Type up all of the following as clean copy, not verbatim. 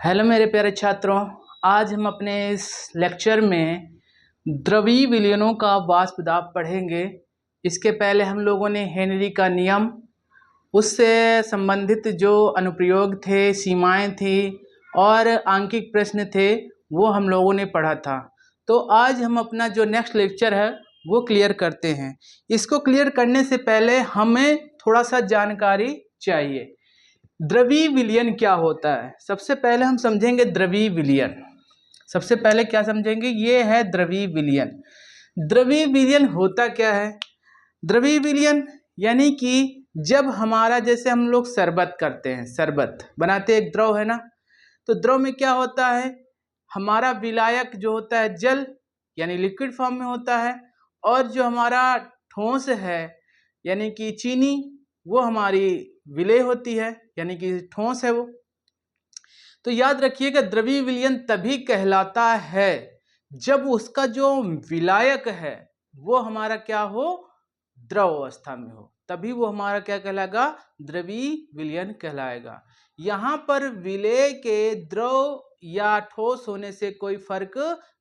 Hello मेरे प्यारे छात्रों, आज हम अपने इस लेक्चर में द्रवीय विलयनों का वाष्प दाब पढ़ेंगे। इसके पहले हम लोगों ने हेनरी का नियम, उससे संबंधित जो अनुप्रयोग थे, सीमाएं थी और आंकिक प्रश्न थे, वो हम लोगों ने पढ़ा था। तो आज हम अपना जो नेक्स्ट लेक्चर है वो क्लियर करते हैं। इसको क्लियर करने से पहले हमें थोड़ा सा जानकारी चाहिए। द्रवीय विलयन क्या होता है? सबसे पहले हम समझेंगे द्रवीय विलयन। सबसे पहले क्या समझेंगे? ये है द्रवीय विलयन। द्रवीय विलयन होता क्या है? द्रवीय विलयन यानी कि जब हमारा, जैसे हम लोग शरबत करते हैं, शरबत बनाते हैं, एक द्रव है ना, तो द्रव में क्या होता है, हमारा विलायक जो होता है जल यानी लिक्विड फॉर्म में होता है, और जो हमारा ठोस है यानी कि चीनी, वो हमारी विलेय होती है यानी कि ठोस है वो। तो याद रखिएगा, द्रवीय विलयन तभी कहलाता है जब उसका जो विलायक है वो हमारा क्या हो, द्रव अवस्था में हो, तभी वो हमारा क्या कहलाएगा, द्रवीय विलयन कहलाएगा। यहाँ पर विलेय के द्रव या ठोस होने से कोई फर्क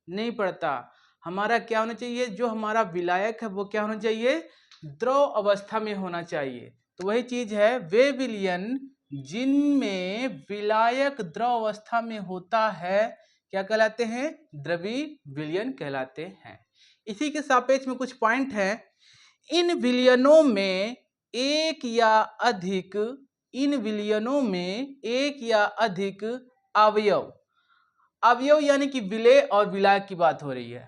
नहीं पड़ता। हमारा क्या होना चाहिए, जो हमारा विलायक है वो क्या होना चाहिए, द्रव अवस्था में होना चाहिए। तो वही चीज है, वे विलयन जिनमें विलायक द्रव अवस्था में होता है क्या कहलाते हैं, द्रवीय विलयन कहलाते हैं। इसी के सापेक्ष में कुछ पॉइंट है। इन विलयनों में एक या अधिक अवयव, अवयव यानी कि विलेय और विलायक की बात हो रही है।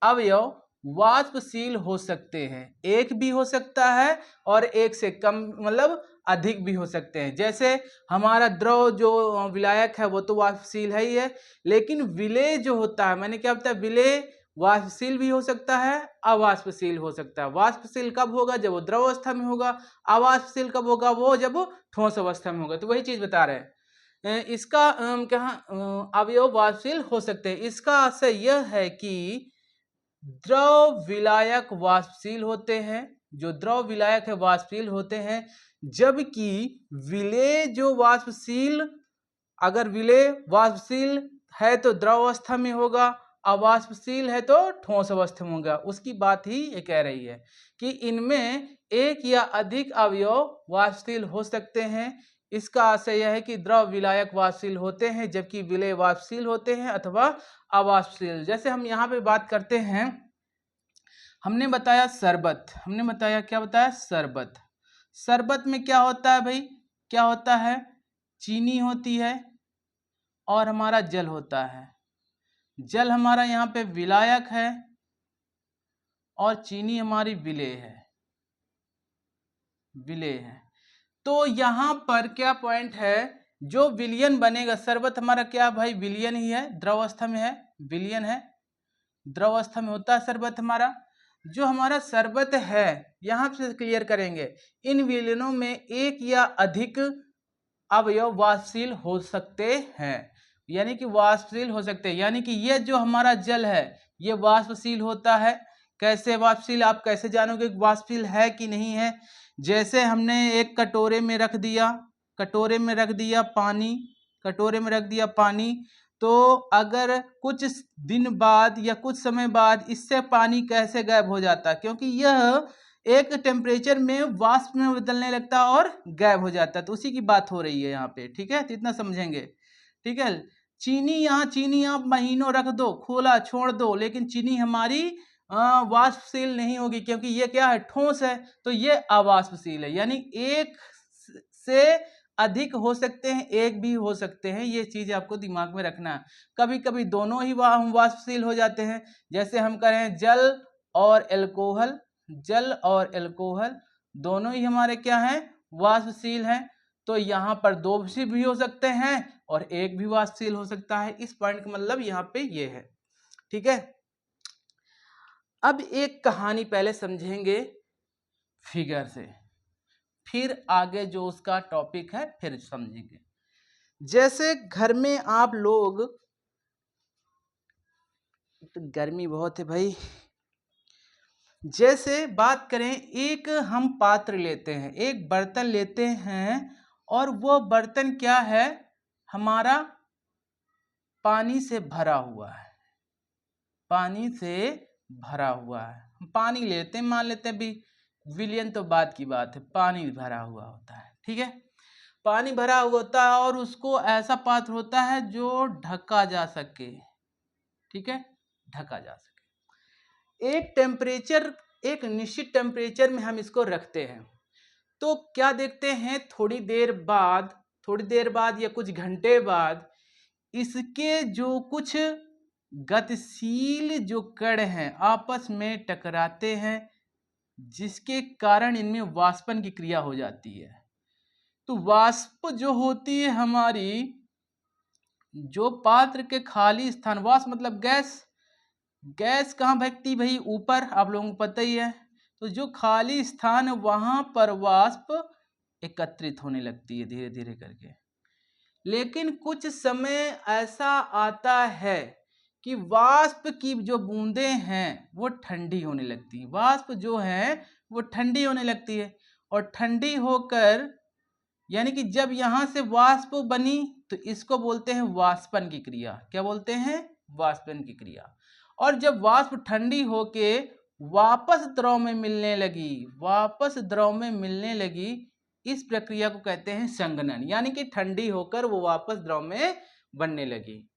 अवयव वाष्पशील हो सकते हैं, एक भी हो सकता है और एक से कम मतलब अधिक भी हो सकते हैं। जैसे हमारा द्रव जो विलायक है वो तो वाष्पशील है ही है, लेकिन विलेय जो होता है, मैंने क्या बताया, विलेय वाष्पशील भी हो सकता है, अवाष्पशील हो सकता है। वाष्पशील कब होगा, जब वो द्रव अवस्था में होगा। अवाष्पशील कब होगा, वो जब ठोस अवस्था में होगा। तो वही चीज बता रहे हैं। इसका अवयव वाष्पशील हो सकते हैं। इसका आशय यह है कि द्रव विलायक वाष्पशील होते हैं, जो द्रव विलायक है वाष्पशील होते हैं, जबकि विलेय जो वाष्पशील, अगर विलेय वाष्पशील है तो द्रव अवस्था में होगा, अवाष्पशील है तो ठोस अवस्था में होगा। उसकी बात ही ये कह रही है कि इनमें एक या अधिक अवयव वाष्पशील हो सकते हैं। इसका आशय यह है कि द्रव विलायक वाष्पशील होते हैं जबकि विलेय वाष्पशील होते हैं अथवा अवाष्पशील। जैसे हम यहाँ पे बात करते हैं, हमने बताया शरबत, हमने बताया क्या बताया, शरबत। शरबत में क्या होता है भाई, क्या होता है, चीनी होती है और हमारा जल होता है। जल हमारा यहाँ पे विलायक है और चीनी हमारी विलेय है, विलेय है। तो यहाँ पर क्या पॉइंट है, जो विलयन बनेगा, शरबत हमारा क्या भाई, विलयन ही है, द्रव अवस्था में है, विलयन है, द्रव अवस्था में होता है शरबत हमारा। जो हमारा शरबत है, यहाँ से क्लियर करेंगे, इन विलयनों में एक या अधिक अवयव वाष्पशील हो सकते हैं, यानी कि वाष्पशील हो सकते हैं, यानी कि ये जो हमारा जल है ये वाष्पशील होता है। कैसे वाष्पशील, आप कैसे जानोगे वाष्पशील है कि नहीं है? जैसे हमने एक कटोरे में रख दिया, कटोरे में रख दिया पानी, कटोरे में रख दिया पानी, तो अगर कुछ दिन बाद या कुछ समय बाद इससे पानी कैसे गायब हो जाता है, क्योंकि यह एक टेम्परेचर में वाष्प में बदलने लगता है और गायब हो जाता है। तो उसी की बात हो रही है यहाँ पे, ठीक है, तो इतना समझेंगे, ठीक है। चीनी आप महीनों रख दो, खोला छोड़ दो, लेकिन चीनी हमारी वाष्पशील नहीं होगी, क्योंकि ये क्या है, ठोस है, तो ये अवाष्पशील है। यानी एक से अधिक हो सकते हैं, एक भी हो सकते हैं, ये चीज आपको दिमाग में रखना है। कभी कभी दोनों ही वाष्पशील हो जाते हैं, जैसे हम करें जल और एल्कोहल, जल और एल्कोहल दोनों ही हमारे क्या हैं, वाष्पशील हैं। तो यहाँ पर दो भी हो सकते हैं और एक भी वाष्पशील हो सकता है। इस पॉइंट का मतलब यहाँ पे ये है, ठीक है। अब एक कहानी पहले समझेंगे फिगर से, फिर आगे जो उसका टॉपिक है फिर समझेंगे। जैसे घर में आप लोग, तो गर्मी बहुत है भाई, जैसे बात करें, एक हम पात्र लेते हैं, एक बर्तन लेते हैं, और वो बर्तन क्या है, हमारा पानी से भरा हुआ है, पानी से भरा हुआ है। पानी लेते हैं, मान लेते हैं भी विलियन तो बात की बात है, पानी भरा हुआ होता है, ठीक है। पानी भरा हुआ होता है और उसको ऐसा पात्र होता है जो ढका जा सके, ठीक है, ढका जा सके। एक निश्चित टेम्परेचर में हम इसको रखते हैं। तो क्या देखते हैं, थोड़ी देर बाद या कुछ घंटे बाद इसके जो कुछ गतिशील जो कण हैं आपस में टकराते हैं, जिसके कारण इनमें वाष्पन की क्रिया हो जाती है। तो वाष्प जो होती है हमारी, जो पात्र के खाली स्थान, वाष्प मतलब गैस, गैस कहाँ भगती भाई, ऊपर, आप लोगों को पता ही है। तो जो खाली स्थान वहां पर वाष्प एकत्रित होने लगती है धीरे धीरे करके। लेकिन कुछ समय ऐसा आता है कि वाष्प की जो बूंदें हैं वो ठंडी होने लगती है, वाष्प जो है वो ठंडी होने लगती है। और ठंडी होकर, यानी कि जब यहां से वाष्प बनी तो इसको बोलते हैं वाष्पन की क्रिया। क्या बोलते हैं? वाष्पन की क्रिया। और जब वाष्प ठंडी होके वापस द्रव में मिलने लगी, इस प्रक्रिया को कहते हैं संघनन, यानी कि ठंडी होकर वो वापस द्रव में बनने लगी।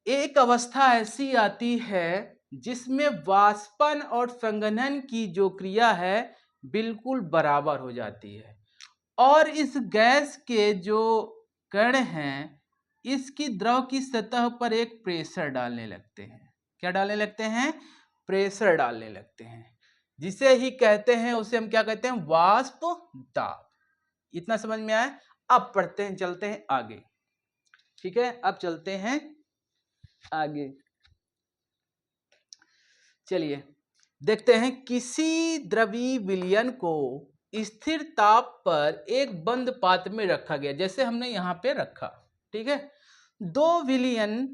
एक अवस्था ऐसी आती है जिसमें वाष्पन और संघनन की जो क्रिया है बिल्कुल बराबर हो जाती है, और इस गैस के जो कण हैं इसकी द्रव की सतह पर एक प्रेशर डालने लगते हैं। क्या डालने लगते हैं? प्रेशर डालने लगते हैं, जिसे ही कहते हैं, उसे हम क्या कहते हैं? वाष्प दाब। इतना समझ में आया? अब चलते हैं आगे, ठीक है। अब चलते हैं आगे, चलिए देखते हैं। किसी द्रवीय विलयन को स्थिर ताप पर एक बंद पात्र में रखा गया, जैसे हमने यहाँ पे रखा, ठीक है। दो विलयन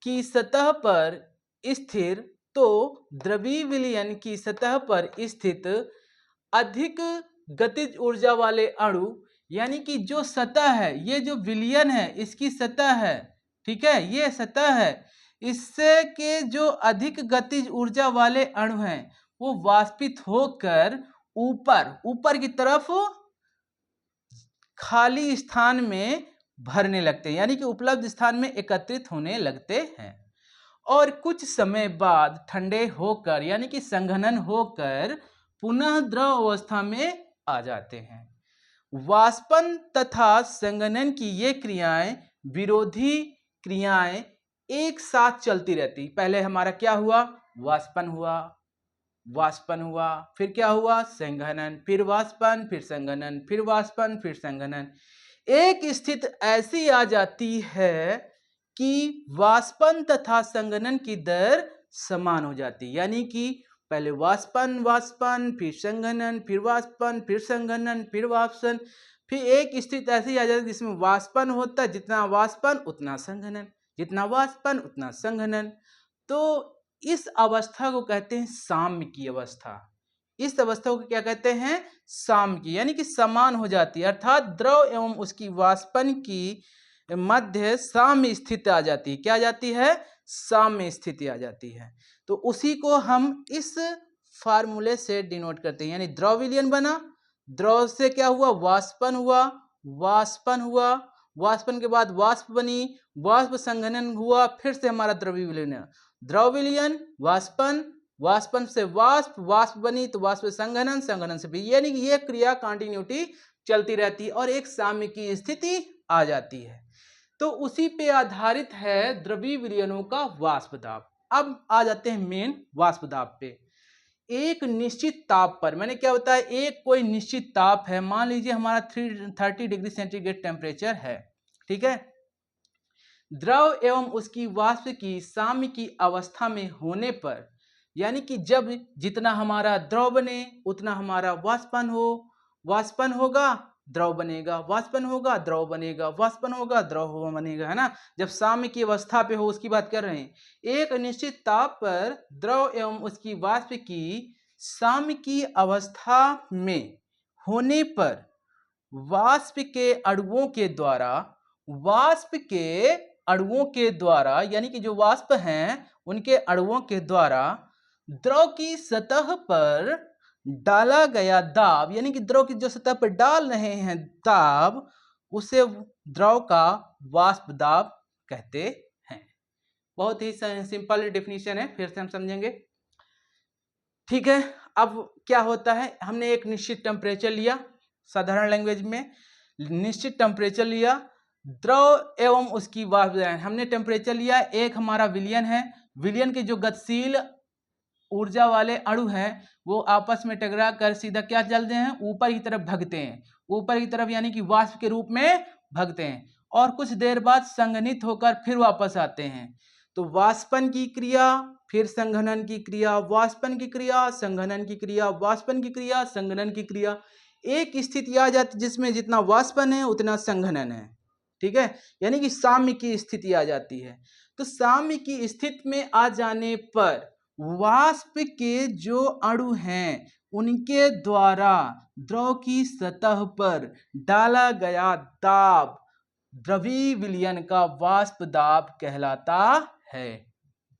की सतह पर स्थिर, तो द्रवीय विलयन की सतह पर स्थित अधिक गतिज ऊर्जा वाले अणु, यानी कि जो सतह है, ये जो विलयन है इसकी सतह है, ठीक है, ये सतह है, इससे के जो अधिक गतिज ऊर्जा वाले अणु हैं वो वाष्पित होकर ऊपर की तरफ खाली स्थान में भरने लगते हैं, यानी कि उपलब्ध स्थान में एकत्रित होने लगते हैं। और कुछ समय बाद ठंडे होकर, यानी कि संघनन होकर पुनः द्रव अवस्था में आ जाते हैं। वाष्पन तथा संघनन की ये क्रियाएं, विरोधी क्रियाएं एक साथ चलती रहती। पहले हमारा क्या हुआ? वाष्पन हुआ, फिर क्या हुआ? संघनन, फिर वाष्पन, फिर संघनन, फिर वाष्पन, फिर संघनन। एक स्थिति ऐसी आ जाती है कि वाष्पन तथा संघनन की दर समान हो जाती, यानी कि पहले वाष्पन, फिर संघनन, फिर वाष्पन, फिर संघनन, फिर वाष्पन। फिर एक स्थिति ऐसी आ जाती है जिसमें वाष्पन होता है, जितना वाष्पन उतना संघनन, जितना वाष्पन उतना संघनन। तो इस अवस्था को कहते हैं साम्य की अवस्था। इस अवस्था को क्या कहते हैं? साम्य की, यानी कि समान हो जाती है, अर्थात द्रव एवं उसकी वाष्पन की मध्य साम्य स्थिति आ जाती है। क्या आ जाती है? साम्य स्थिति आ जाती है। तो उसी को हम इस फार्मूले से डिनोट करते हैं, यानी द्रव विलयन बना, द्रव से क्या हुआ? वाष्पन हुआ, वाष्पन के बाद वाष्प बनी, वाष्प संघनन हुआ, फिर से हमारा द्रव्य विलयन, द्रव विलयन, वाष्पन से वाष्प बनी तो वाष्प संघनन, संघनन से भी, यानी कि ये क्रिया कंटिन्यूटी चलती रहती है और एक साम्य की स्थिति आ जाती है। तो उसी पे आधारित है द्रवीय विलयनों का वाष्प दाब। अब आ जाते हैं मेन वाष्प दाब पे। एक निश्चित ताप पर, मैंने क्या बताया, एक कोई निश्चित ताप है, मान लीजिए हमारा 330 डिग्री सेंटीग्रेड टेम्परेचर है, ठीक है। द्रव एवं उसकी वाष्प की साम्य की अवस्था में होने पर, यानी कि जब जितना हमारा द्रव बने उतना हमारा वाष्पन होगा, द्रव बनेगा, वाष्पन होगा, द्रव बनेगा, वाष्पन होगा, द्रव बनेगा, है ना। जब साम्य की अवस्था पे हो उसकी बात कर रहे हैं। एक निश्चित ताप पर द्रव एवं उसकी वाष्प की साम्य की अवस्था में होने पर वाष्प के अणुओं के द्वारा वाष्प के अणुओं के द्वारा, यानी कि जो वाष्प हैं उनके अणुओं के द्वारा द्रव की सतह पर डाला गया दाब, यानी कि द्रव की जो सतह पर डाल रहे हैं दाब, उसे द्रव का वाष्प दाब कहते हैं। बहुत ही सिंपल डेफिनेशन है, फिर से हम समझेंगे। ठीक है, अब क्या होता है, हमने एक निश्चित टेम्परेचर लिया, साधारण लैंग्वेज में निश्चित टेम्परेचर लिया, द्रव एवं उसकी वाष्प, हमने टेम्परेचर लिया, एक हमारा विलयन है, विलयन के जो गतिशील ऊर्जा वाले अणु हैं वो आपस में टकरा कर सीधा क्या चलते हैं, ऊपर की तरफ भगते हैं, ऊपर की तरफ, यानी कि वाष्प के रूप में भगते हैं, और कुछ देर बाद संघनित होकर फिर वापस आते हैं। तो वाष्पन की क्रिया, फिर संघनन की क्रिया, वाष्पन की क्रिया, संघनन की क्रिया, वाष्पन की क्रिया, संघनन की क्रिया। एक स्थिति आ जाती जिसमें जितना वाष्पन है उतना संघनन है। ठीक है, यानी कि साम्य की स्थिति आ जाती है। तो साम्य की स्थिति में आ जाने पर वाष्प के जो अणु हैं उनके द्वारा द्रव की सतह पर डाला गया दाब द्रवीय विलयन का वाष्प दाब कहलाता है।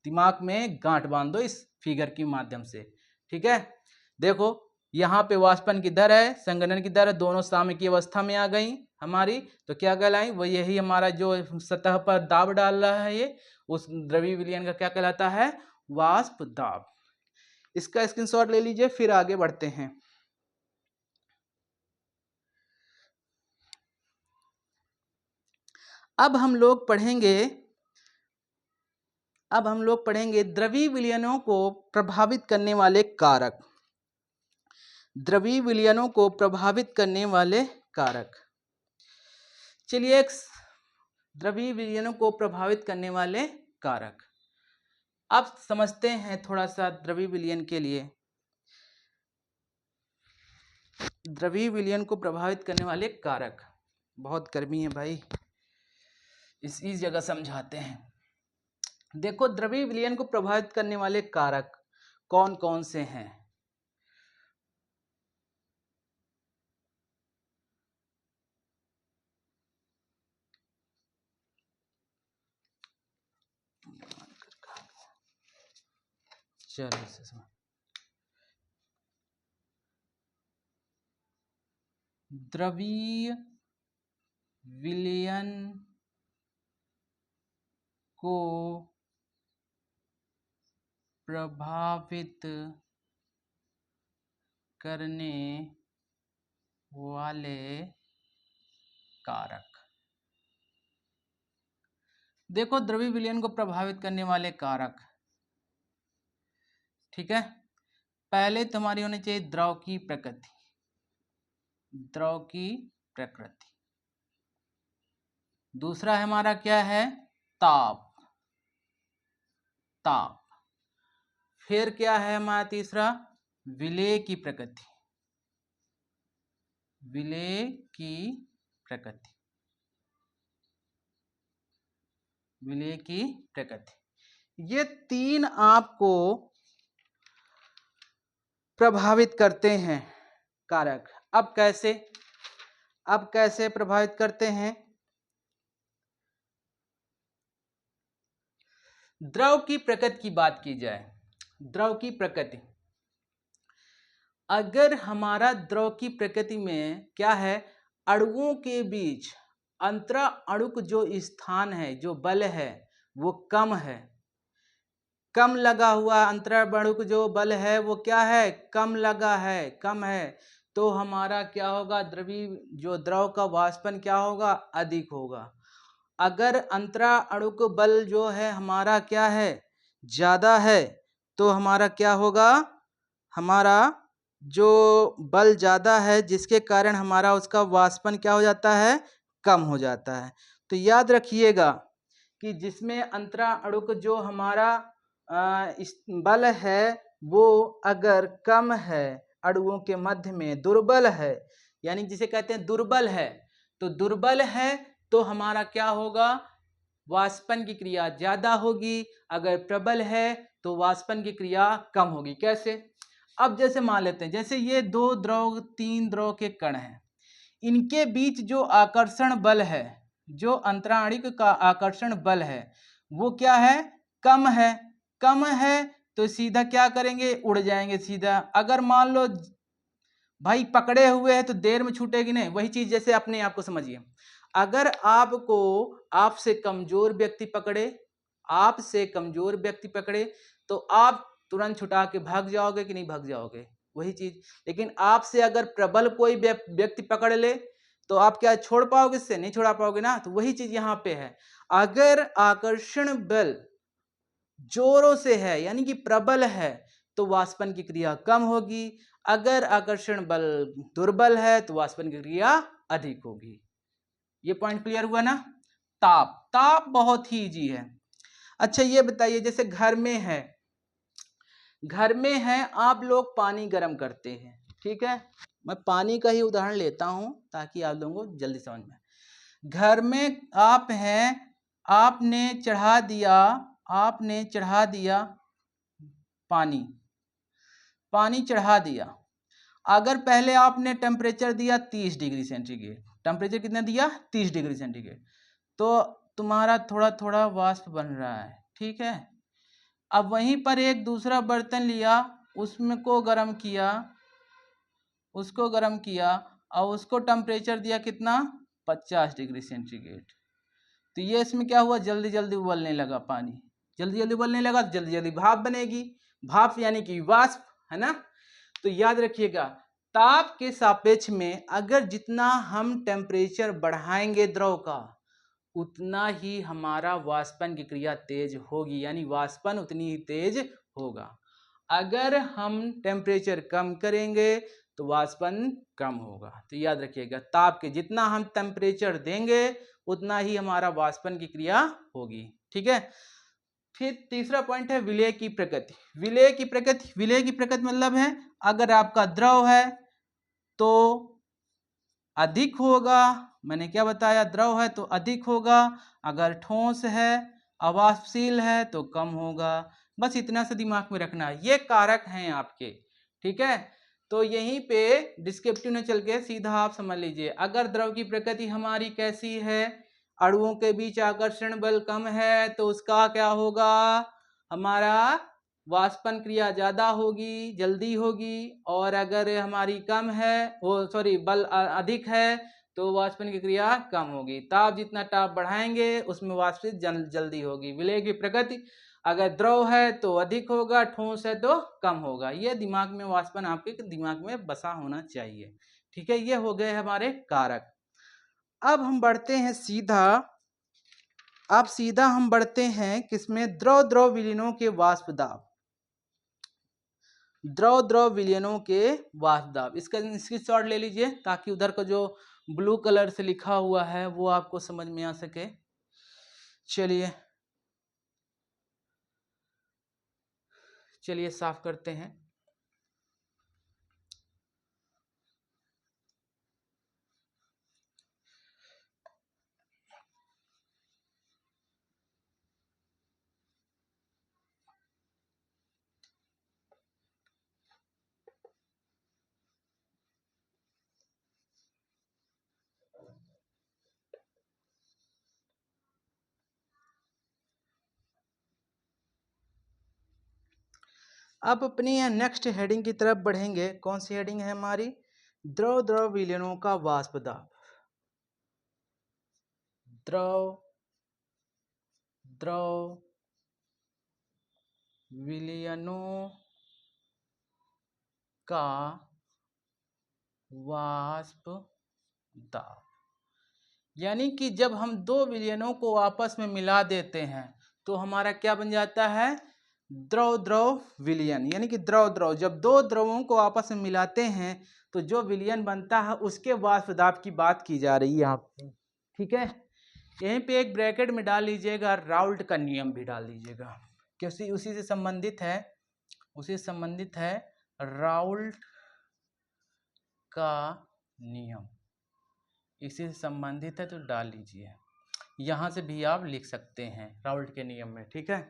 दिमाग में गांठ बांध दो इस फिगर के माध्यम से। ठीक है, देखो यहाँ पे वाष्पन की दर है, संघनन की दर है, दोनों साम्य की अवस्था में आ गई हमारी, तो क्या कहलाई, वो यही हमारा जो सतह पर दाब डाल रहा है ये, उस द्रवीय विलयन का क्या कहलाता है, वाष्प दाब। इसका स्क्रीनशॉट ले लीजिए, फिर आगे बढ़ते हैं। अब हम लोग पढ़ेंगे द्रवीय विलयनों को प्रभावित करने वाले कारक। द्रवीय विलयनों को प्रभावित करने वाले कारक। चलिए, द्रवीय विलयनों को प्रभावित करने वाले कारक अब समझते हैं थोड़ा सा। द्रवीय विलयन के लिए द्रवीय विलयन को प्रभावित करने वाले कारक, बहुत गर्मी है भाई, इसी जगह समझाते हैं। देखो, द्रवीय विलयन को प्रभावित करने वाले कारक कौन कौन से हैं। चलो, द्रवीय विलयन को प्रभावित करने वाले कारक। देखो, द्रवीय विलयन को प्रभावित करने वाले कारक, ठीक है, पहले तुम्हारी होनी चाहिए द्रव की प्रकृति। द्रव की प्रकृति। दूसरा हमारा क्या है, ताप। ताप। फिर क्या है हमारा तीसरा, विलेय की प्रकृति। विलेय की प्रकृति। विलेय की प्रकृति। ये तीन आपको प्रभावित करते हैं कारक। अब कैसे प्रभावित करते हैं। द्रव की प्रकृति की बात की जाए, द्रव की प्रकृति, अगर हमारा द्रव की प्रकृति में क्या है, अणुओं के बीच अंतरा अणुक जो स्थान है, जो बल है, वो कम है। कम लगा हुआ अंतरा अणुक जो बल है वो क्या है, कम लगा है, कम है। तो हमारा क्या होगा, द्रव का वाष्पन क्या होगा, अधिक होगा। अगर अंतरा अणुक बल जो है हमारा क्या है, ज्यादा है, तो हमारा क्या होगा, हमारा जो बल ज्यादा है जिसके कारण हमारा उसका वाष्पन क्या हो जाता है, कम हो जाता है। तो याद रखिएगा कि जिसमें अंतरा अणुक जो हमारा बल है वो अगर कम है, अणुओं के मध्य में दुर्बल है, यानी जिसे कहते हैं दुर्बल है, तो दुर्बल है तो हमारा क्या होगा, वाष्पन की क्रिया ज्यादा होगी। अगर प्रबल है तो वाष्पन की क्रिया कम होगी। कैसे, अब जैसे मान लेते हैं, जैसे ये तीन द्रव के कण हैं, इनके बीच जो आकर्षण बल है जो अंतराणिक का आकर्षण बल है वो क्या है, कम है। कम है तो सीधा क्या करेंगे, उड़ जाएंगे सीधा। अगर मान लो भाई पकड़े हुए हैं तो देर में छूटेगी नहीं। वही चीज जैसे अपने आप को समझिए, अगर आपको आपसे कमजोर व्यक्ति पकड़े, आपसे कमजोर व्यक्ति पकड़े तो आप तुरंत छुटा के भाग जाओगे कि नहीं भाग जाओगे, वही चीज। लेकिन आपसे अगर प्रबल कोई व्यक्ति पकड़ ले तो आप क्या छोड़ पाओगे, इससे नहीं छोड़ा पाओगे ना। तो वही चीज यहाँ पे है, अगर आकर्षण बल जोरों से है यानी कि प्रबल है तो वाष्पन की क्रिया कम होगी, अगर आकर्षण बल दुर्बल है तो वाष्पन की क्रिया अधिक होगी। ये पॉइंट क्लियर हुआ ना। ताप, ताप बहुत ही इजी है। अच्छा ये बताइए, जैसे घर में है, घर में है आप लोग पानी गर्म करते हैं, ठीक है, मैं पानी का ही उदाहरण लेता हूं ताकि आप लोगों को जल्दी समझ में। घर में आप हैं, आपने चढ़ा दिया, आपने चढ़ा दिया पानी, पानी चढ़ा दिया। अगर पहले आपने टेम्परेचर दिया 30 डिग्री सेंटीग्रेड, टेम्परेचर कितना दिया 30 डिग्री सेंटीग्रेड, तो तुम्हारा थोड़ा थोड़ा वाष्प बन रहा है, ठीक है। अब वहीं पर एक दूसरा बर्तन लिया, उसमें को गर्म किया, उसको गर्म किया और उसको टेम्परेचर दिया कितना 50 डिग्री सेंटीग्रेड। तो ये इसमें क्या हुआ, जल्दी जल्दी उबलने लगा पानी, जल्दी जल्दी उबलने लगा तो जल्दी जल्दी भाप बनेगी, भाप यानी कि वाष्प, है ना। तो याद रखिएगा, ताप के सापेक्ष में अगर जितना हम टेम्परेचर बढ़ाएंगे द्रव का उतना ही हमारा वाष्पन की क्रिया तेज होगी, यानी वाष्पन उतनी ही तेज होगा। अगर हम टेम्परेचर कम करेंगे तो वाष्पन कम होगा। तो याद रखिएगा, ताप के जितना हम टेम्परेचर देंगे उतना ही हमारा वाष्पन की क्रिया होगी, ठीक है। फिर तीसरा पॉइंट है विलेय की प्रकृति। विलेय की प्रकृति, विलेय की प्रकृति मतलब है अगर आपका द्रव है तो अधिक होगा, मैंने क्या बताया, द्रव है तो अधिक होगा, अगर ठोस है अवाष्पशील है तो कम होगा। बस इतना सा दिमाग में रखना है, ये कारक हैं आपके, ठीक है। तो यहीं पे डिस्क्रिप्टिव में चल के सीधा आप समझ लीजिए, अगर द्रव की प्रकृति हमारी कैसी है, अणुओं के बीच आकर्षण बल कम है तो उसका क्या होगा, हमारा वाष्पन क्रिया ज्यादा होगी, जल्दी होगी। और अगर हमारी कम है, वो सॉरी बल अधिक है तो वाष्पन की क्रिया कम होगी। ताप जितना ताप बढ़ाएंगे उसमें वाष्पित जल्दी होगी। विलेय की प्रकृति, अगर द्रव है तो अधिक होगा, ठोस है तो कम होगा। ये दिमाग में, वाष्पन आपके दिमाग में बसा होना चाहिए, ठीक है। ये हो गए हमारे कारक। अब हम बढ़ते हैं सीधा, अब सीधा हम बढ़ते हैं किसमें, द्रव द्रव विलीनों के वाष्प दाब, द्रव द्रव विलयनों के वाष्प दाब। इसका स्क्रीनशॉट ले लीजिए ताकि उधर का जो ब्लू कलर से लिखा हुआ है वो आपको समझ में आ सके। चलिए चलिए साफ करते हैं। अब अपनी नेक्स्ट हेडिंग की तरफ बढ़ेंगे। कौन सी हेडिंग है हमारी, द्रव द्रव विलयनों का वाष्प दाब। द्रव द्रव विलयनों का वाष्प दाब, यानी कि जब हम दो विलयनों को आपस में मिला देते हैं तो हमारा क्या बन जाता है, द्रव द्रव विलयन। यानी कि द्रव द्रव, जब दो द्रवों को आपस में मिलाते हैं तो जो विलयन बनता है उसके वाष्प दाब की बात की जा रही है यहाँ पे, ठीक है। यहीं पे एक ब्रैकेट में डाल लीजिएगा, राउल्ट का नियम भी डाल लीजिएगा क्योंकि उसी से संबंधित है, उसी से संबंधित है राउल्ट का नियम, इसी से संबंधित है तो डाल लीजिए। यहां से भी आप लिख सकते हैं राउल्ट के नियम में, ठीक है।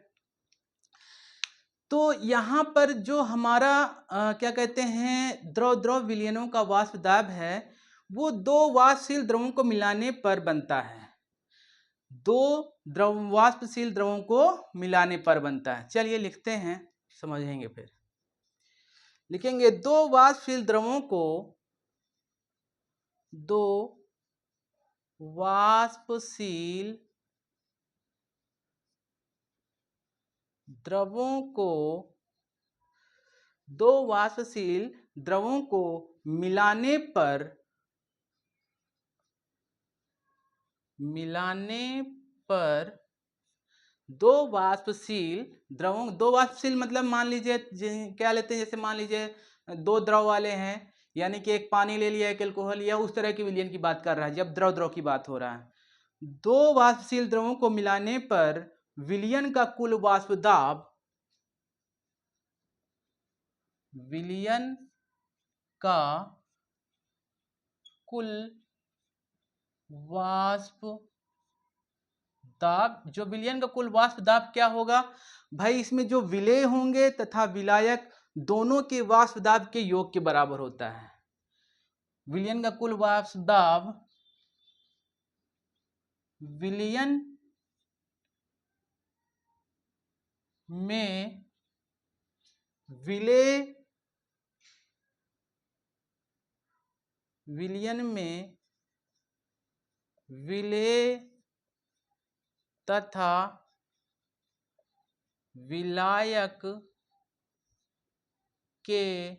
तो यहाँ पर जो हमारा क्या कहते हैं, द्रव द्रव विलयनों का वाष्प दाब है वो दो वाष्पशील द्रवों को मिलाने पर बनता है। दो वाष्पशील द्रवों को मिलाने पर बनता है। चलिए लिखते हैं, समझेंगे फिर। लिखेंगे दो वाष्पशील द्रवों को, दो वाष्पशील द्रवों को, दो वाष्पशील द्रवों को मिलाने पर दो वाष्पशील द्रवों, दो वाष्पशील मतलब मान लीजिए क्या लेते हैं, जैसे मान लीजिए दो द्रव वाले हैं, यानी कि एक पानी ले लिया, एक अल्कोहल लिया, उस तरह की विलयन की बात कर रहा है जब द्रव द्रव की बात हो रहा है। दो वाष्पशील द्रवों को मिलाने पर विलयन का कुल वाष्प दाब, विलयन का कुल वाष्प दाब, जो विलयन का कुल वाष्प दाब क्या होगा भाई, इसमें जो विलेय होंगे तथा विलायक दोनों के वाष्प दाब के योग के बराबर होता है। विलयन का कुल वाष्प दाब विलयन में विलेय, विलयन में विलेय तथा विलायक के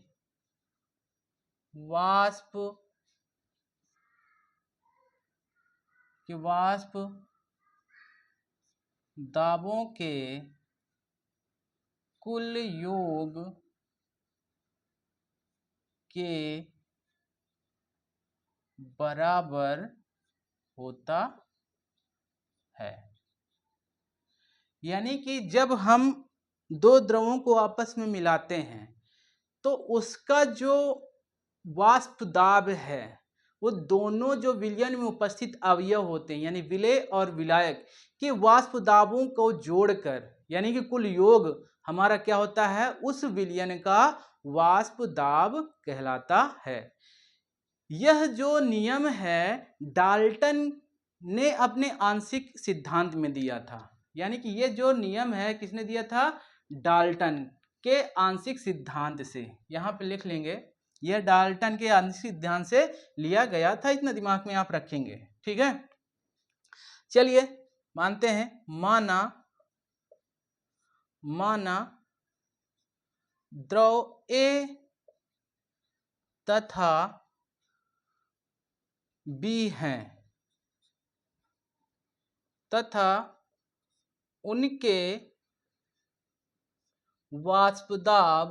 वाष्प दाबों के कुल योग के बराबर होता है। यानी कि जब हम दो द्रवों को आपस में मिलाते हैं तो उसका जो वाष्प दाब है वो दोनों जो विलयन में उपस्थित अवयव होते हैं यानी विलेय और विलायक के वाष्प दाबों को जोड़कर, यानी कि कुल योग हमारा क्या होता है, उस विलयन का वाष्प दाब कहलाता है। यह जो नियम है डाल्टन ने अपने आंशिक सिद्धांत में दिया था। यानी कि ये जो नियम है किसने दिया था, डाल्टन के आंशिक सिद्धांत से। यहां पे लिख लेंगे, यह डाल्टन के आंशिक सिद्धांत से लिया गया था, इतना दिमाग में आप रखेंगे, ठीक है। चलिए मानते हैं, माना द्रव ए तथा बी हैं तथा उनके वाष्प दाब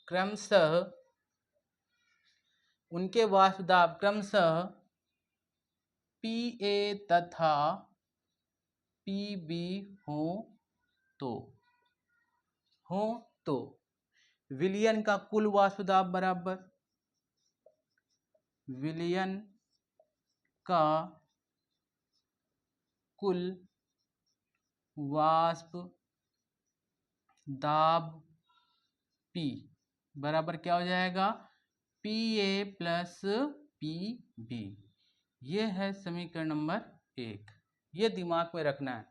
क्रमशः PA तथा PB हो तो विलयन का कुल वाष्प दाब बराबर विलयन का कुल वाष्प दाब P बराबर क्या हो जाएगा, PA प्लस PB। ये है समीकरण नंबर 1। ये दिमाग में रखना है।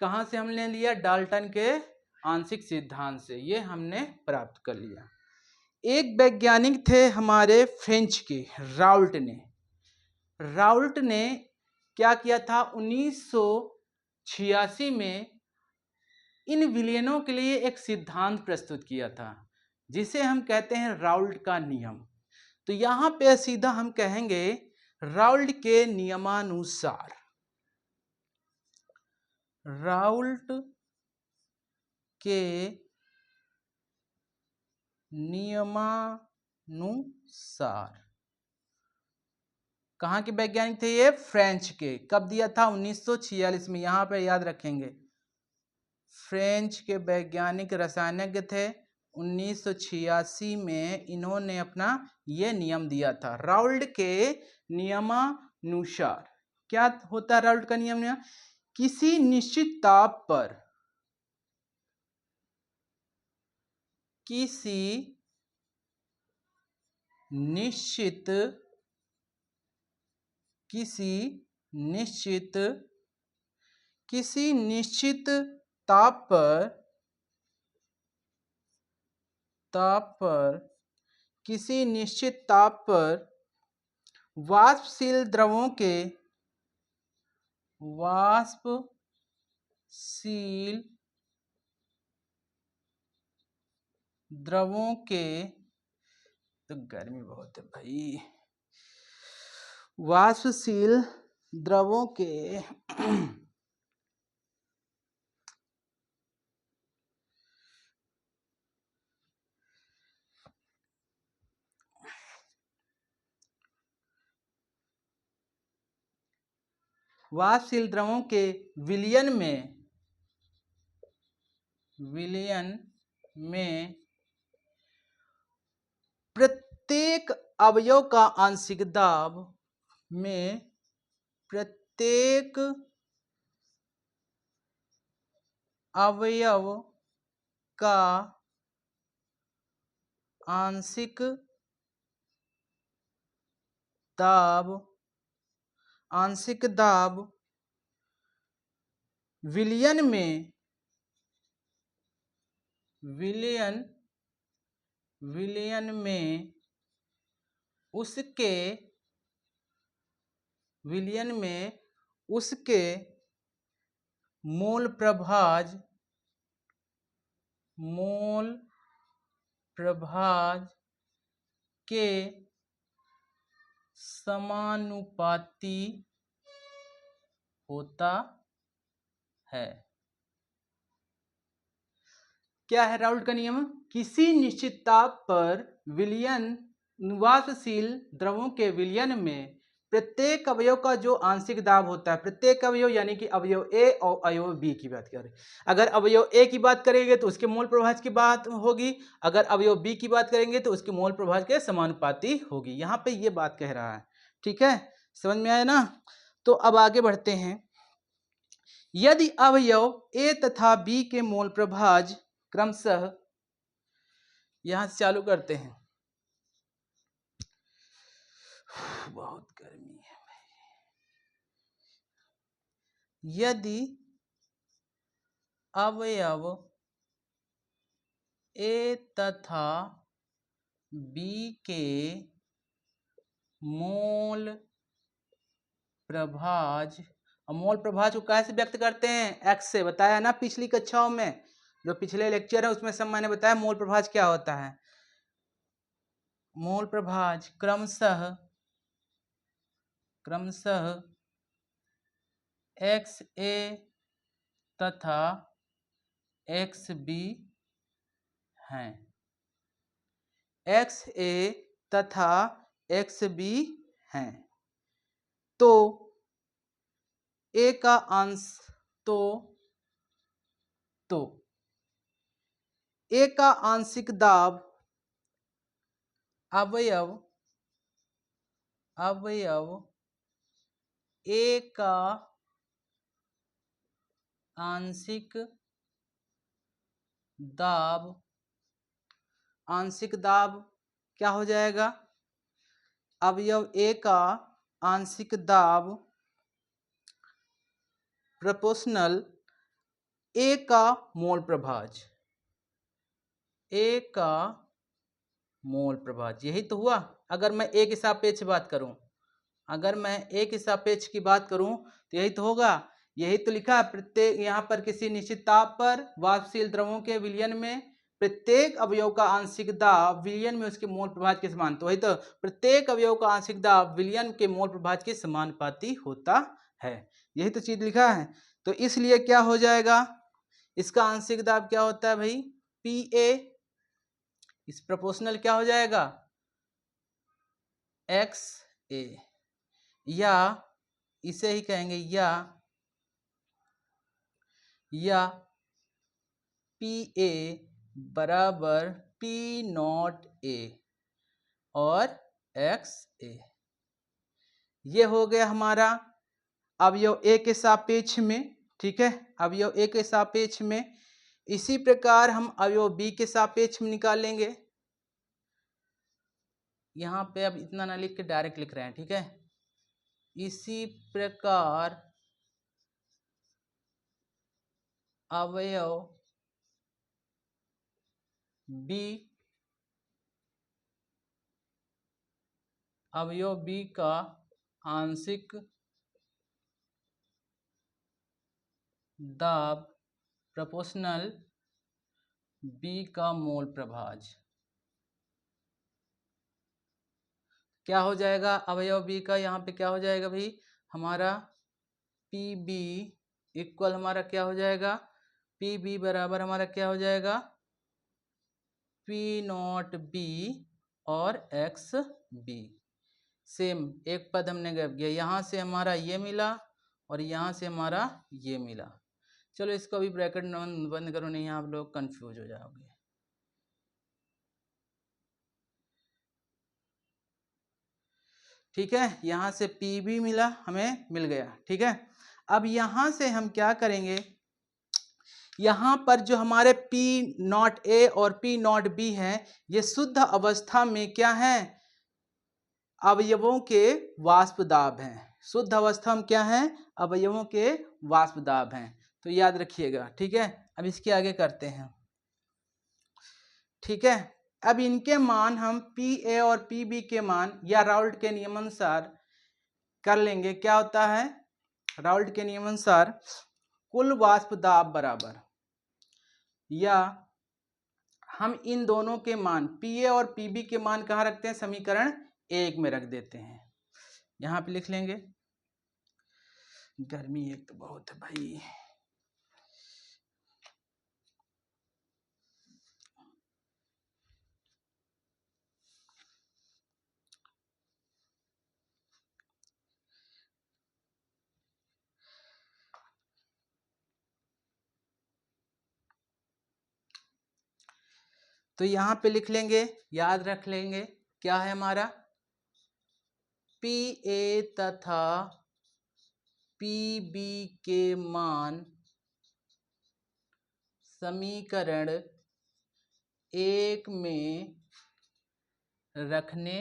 कहाँ से हमने लिया, डाल्टन के आंशिक सिद्धांत से ये हमने प्राप्त कर लिया। एक वैज्ञानिक थे हमारे फ्रेंच के, राउल्ट ने क्या किया था, 1986 में इन विलयनों के लिए एक सिद्धांत प्रस्तुत किया था जिसे हम कहते हैं राउल्ट का नियम। तो यहां पे सीधा हम कहेंगे राउल्ट के नियमानुसार, राउल्ट के नियमानुसार कहाँ के वैज्ञानिक थे ये, फ्रेंच के। कब दिया था, 1946 में। यहां पे याद रखेंगे, फ्रेंच के वैज्ञानिक रसायनज्ञ थे। 1986 में इन्होंने अपना ये नियम दिया था। राउल्ट के नियमानुसार क्या होता है, राउल्ट का नियम, किसी निश्चित ताप पर किसी निश्चित किसी निश्चित ताप पर किसी निश्चित ताप पर वाष्पशील द्रवों के तो गर्मी बहुत है भाई, वाष्पशील द्रवों के विलयन में प्रत्येक अवयव का आंशिक दाब आंशिक दाब विलयन में उसके मोल प्रभाज के समानुपाती होता है। क्या है राउल्ट का नियम? किसी निश्चित ताप पर वाष्पशील द्रवों के विलयन में प्रत्येक अवयव का जो आंशिक दाब होता है, प्रत्येक अवयव यानी कि अवयव ए और अवयव बी की बात करें, अगर अवयव ए की बात करेंगे तो उसके मोल प्रभाज की बात होगी, अगर अवयव बी की बात करेंगे तो उसके मोल प्रभाज के समानुपाती होगी। यहाँ पे ये बात कह रहा है, ठीक है, समझ में आया ना? तो अब आगे बढ़ते हैं। यदि अवयव ए तथा बी के मोल प्रभाज क्रमशः, यहां से चालू करते हैं, बहुत गर्मी है। यदि अवयव ए तथा बी के मोल प्रभाज, मोल प्रभाज को कैसे व्यक्त करते हैं? एक्स से, बताया ना पिछली कक्षाओं में, जो पिछले लेक्चर है उसमें सब मैंने बताया मोल प्रभाज क्या होता है। मोल प्रभाज क्रमशः एक्स ए तथा एक्स बी हैं, एक्स ए तथा एक्स बी हैं। तो ए का अंश तो ए का आंशिक दाब अवयव ए का आंशिक दाब क्या हो जाएगा? अवयव ए का आंशिक दाब प्रोपोर्शनल ए का मोल प्रभाज, यही तो हुआ। अगर मैं ए के सापेक्ष बात करूं, की बात करूं तो यही तो होगा, यही तो लिखा है। प्रत्येक यहाँ पर किसी निश्चित ताप पर वाष्पशील द्रवों के विलयन में प्रत्येक अवयव का आंशिक दाब विलयन में उसके मोल प्रभाज के समान, तो वही तो, प्रत्येक अवयव का आंशिक दाब विलयन के मोल प्रभाज के समानुपाती होता है, यही तो चीज लिखा है। तो इसलिए क्या हो जाएगा, इसका आंशिक दाब क्या होता है भाई? पी ए, इस प्रोपोर्शनल क्या हो जाएगा? एक्स ए, या इसे ही कहेंगे या पी ए बराबर पी नॉट ए और एक्स ए। ये हो गया हमारा अवयव ए के सापेक्ष में, ठीक है, अवयव ए के सापेक्ष में। इसी प्रकार हम अवयव बी के सापेक्ष में निकालेंगे। यहाँ पे अब इतना ना लिख के डायरेक्ट लिख रहे हैं, ठीक है। इसी प्रकार अवयव बी का आंशिक दाब प्रोपोर्शनल बी का मोल प्रभाज। क्या हो जाएगा अवयव बी का, यहाँ पे क्या हो जाएगा भाई हमारा पी बी इक्वल हमारा क्या हो जाएगा, पी बी बराबर हमारा क्या हो जाएगा, पी नॉट बी और एक्स बी। सेम एक पद हमने गैप किया, यहाँ से हमारा ये मिला और यहाँ से हमारा ये मिला। चलो इसको अभी ब्रैकेट बंद करो, नहीं आप लोग कंफ्यूज हो जाओगे। ठीक है, यहाँ से पी भी मिला, हमें मिल गया। ठीक है, अब यहाँ से हम क्या करेंगे, यहाँ पर जो हमारे P नॉट A और P नॉट B है, ये शुद्ध अवस्था में क्या है, अवयवों के वाष्प दाब हैं। शुद्ध अवस्था में क्या है, अवयवों के वाष्प दाब हैं, तो याद रखिएगा। ठीक है, अब इसके आगे करते हैं। ठीक है, अब इनके मान हम PA और PB के मान या राउल्ट के नियमानुसार कर लेंगे। क्या होता है, राउल्ट के नियमानुसार कुल वाष्प दाब बराबर, या हम इन दोनों के मान PA और PB के मान कहाँ रखते हैं, समीकरण 1 में रख देते हैं। यहाँ पे लिख लेंगे, गर्मी एक तो बहुत है भाई। तो यहाँ पे लिख लेंगे, याद रख लेंगे क्या है हमारा, PA तथा PB के मान समीकरण 1 में रखने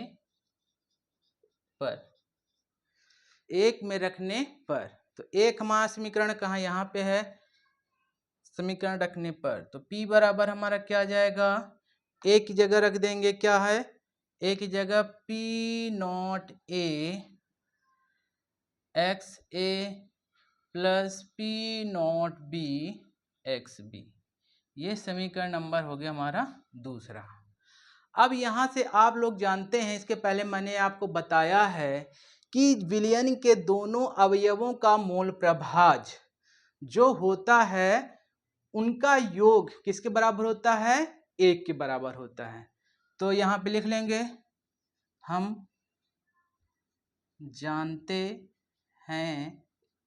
पर, तो एक हमारा समीकरण कहाँ, यहाँ पे है, समीकरण रखने पर। तो P बराबर हमारा क्या आ जाएगा, एक की जगह रख देंगे, क्या है, एक की जगह P not A x A plus P not B x B, ये समीकरण नंबर हो गया हमारा दूसरा। अब यहाँ से आप लोग जानते हैं, इसके पहले मैंने आपको बताया है कि विलयन के दोनों अवयवों का मोल प्रभाज जो होता है उनका योग किसके बराबर होता है, 1 के बराबर होता है। तो यहाँ पे लिख लेंगे, हम जानते हैं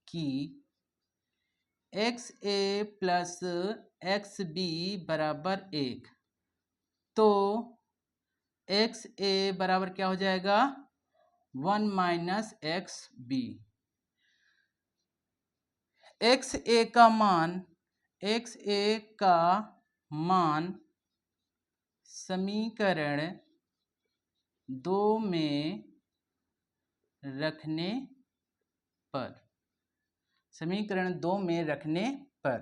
कि XA प्लस XB बराबर 1, तो XA बराबर क्या हो जाएगा, 1 माइनस XB। XA का मान समीकरण 2 में रखने पर, समीकरण 2 में रखने पर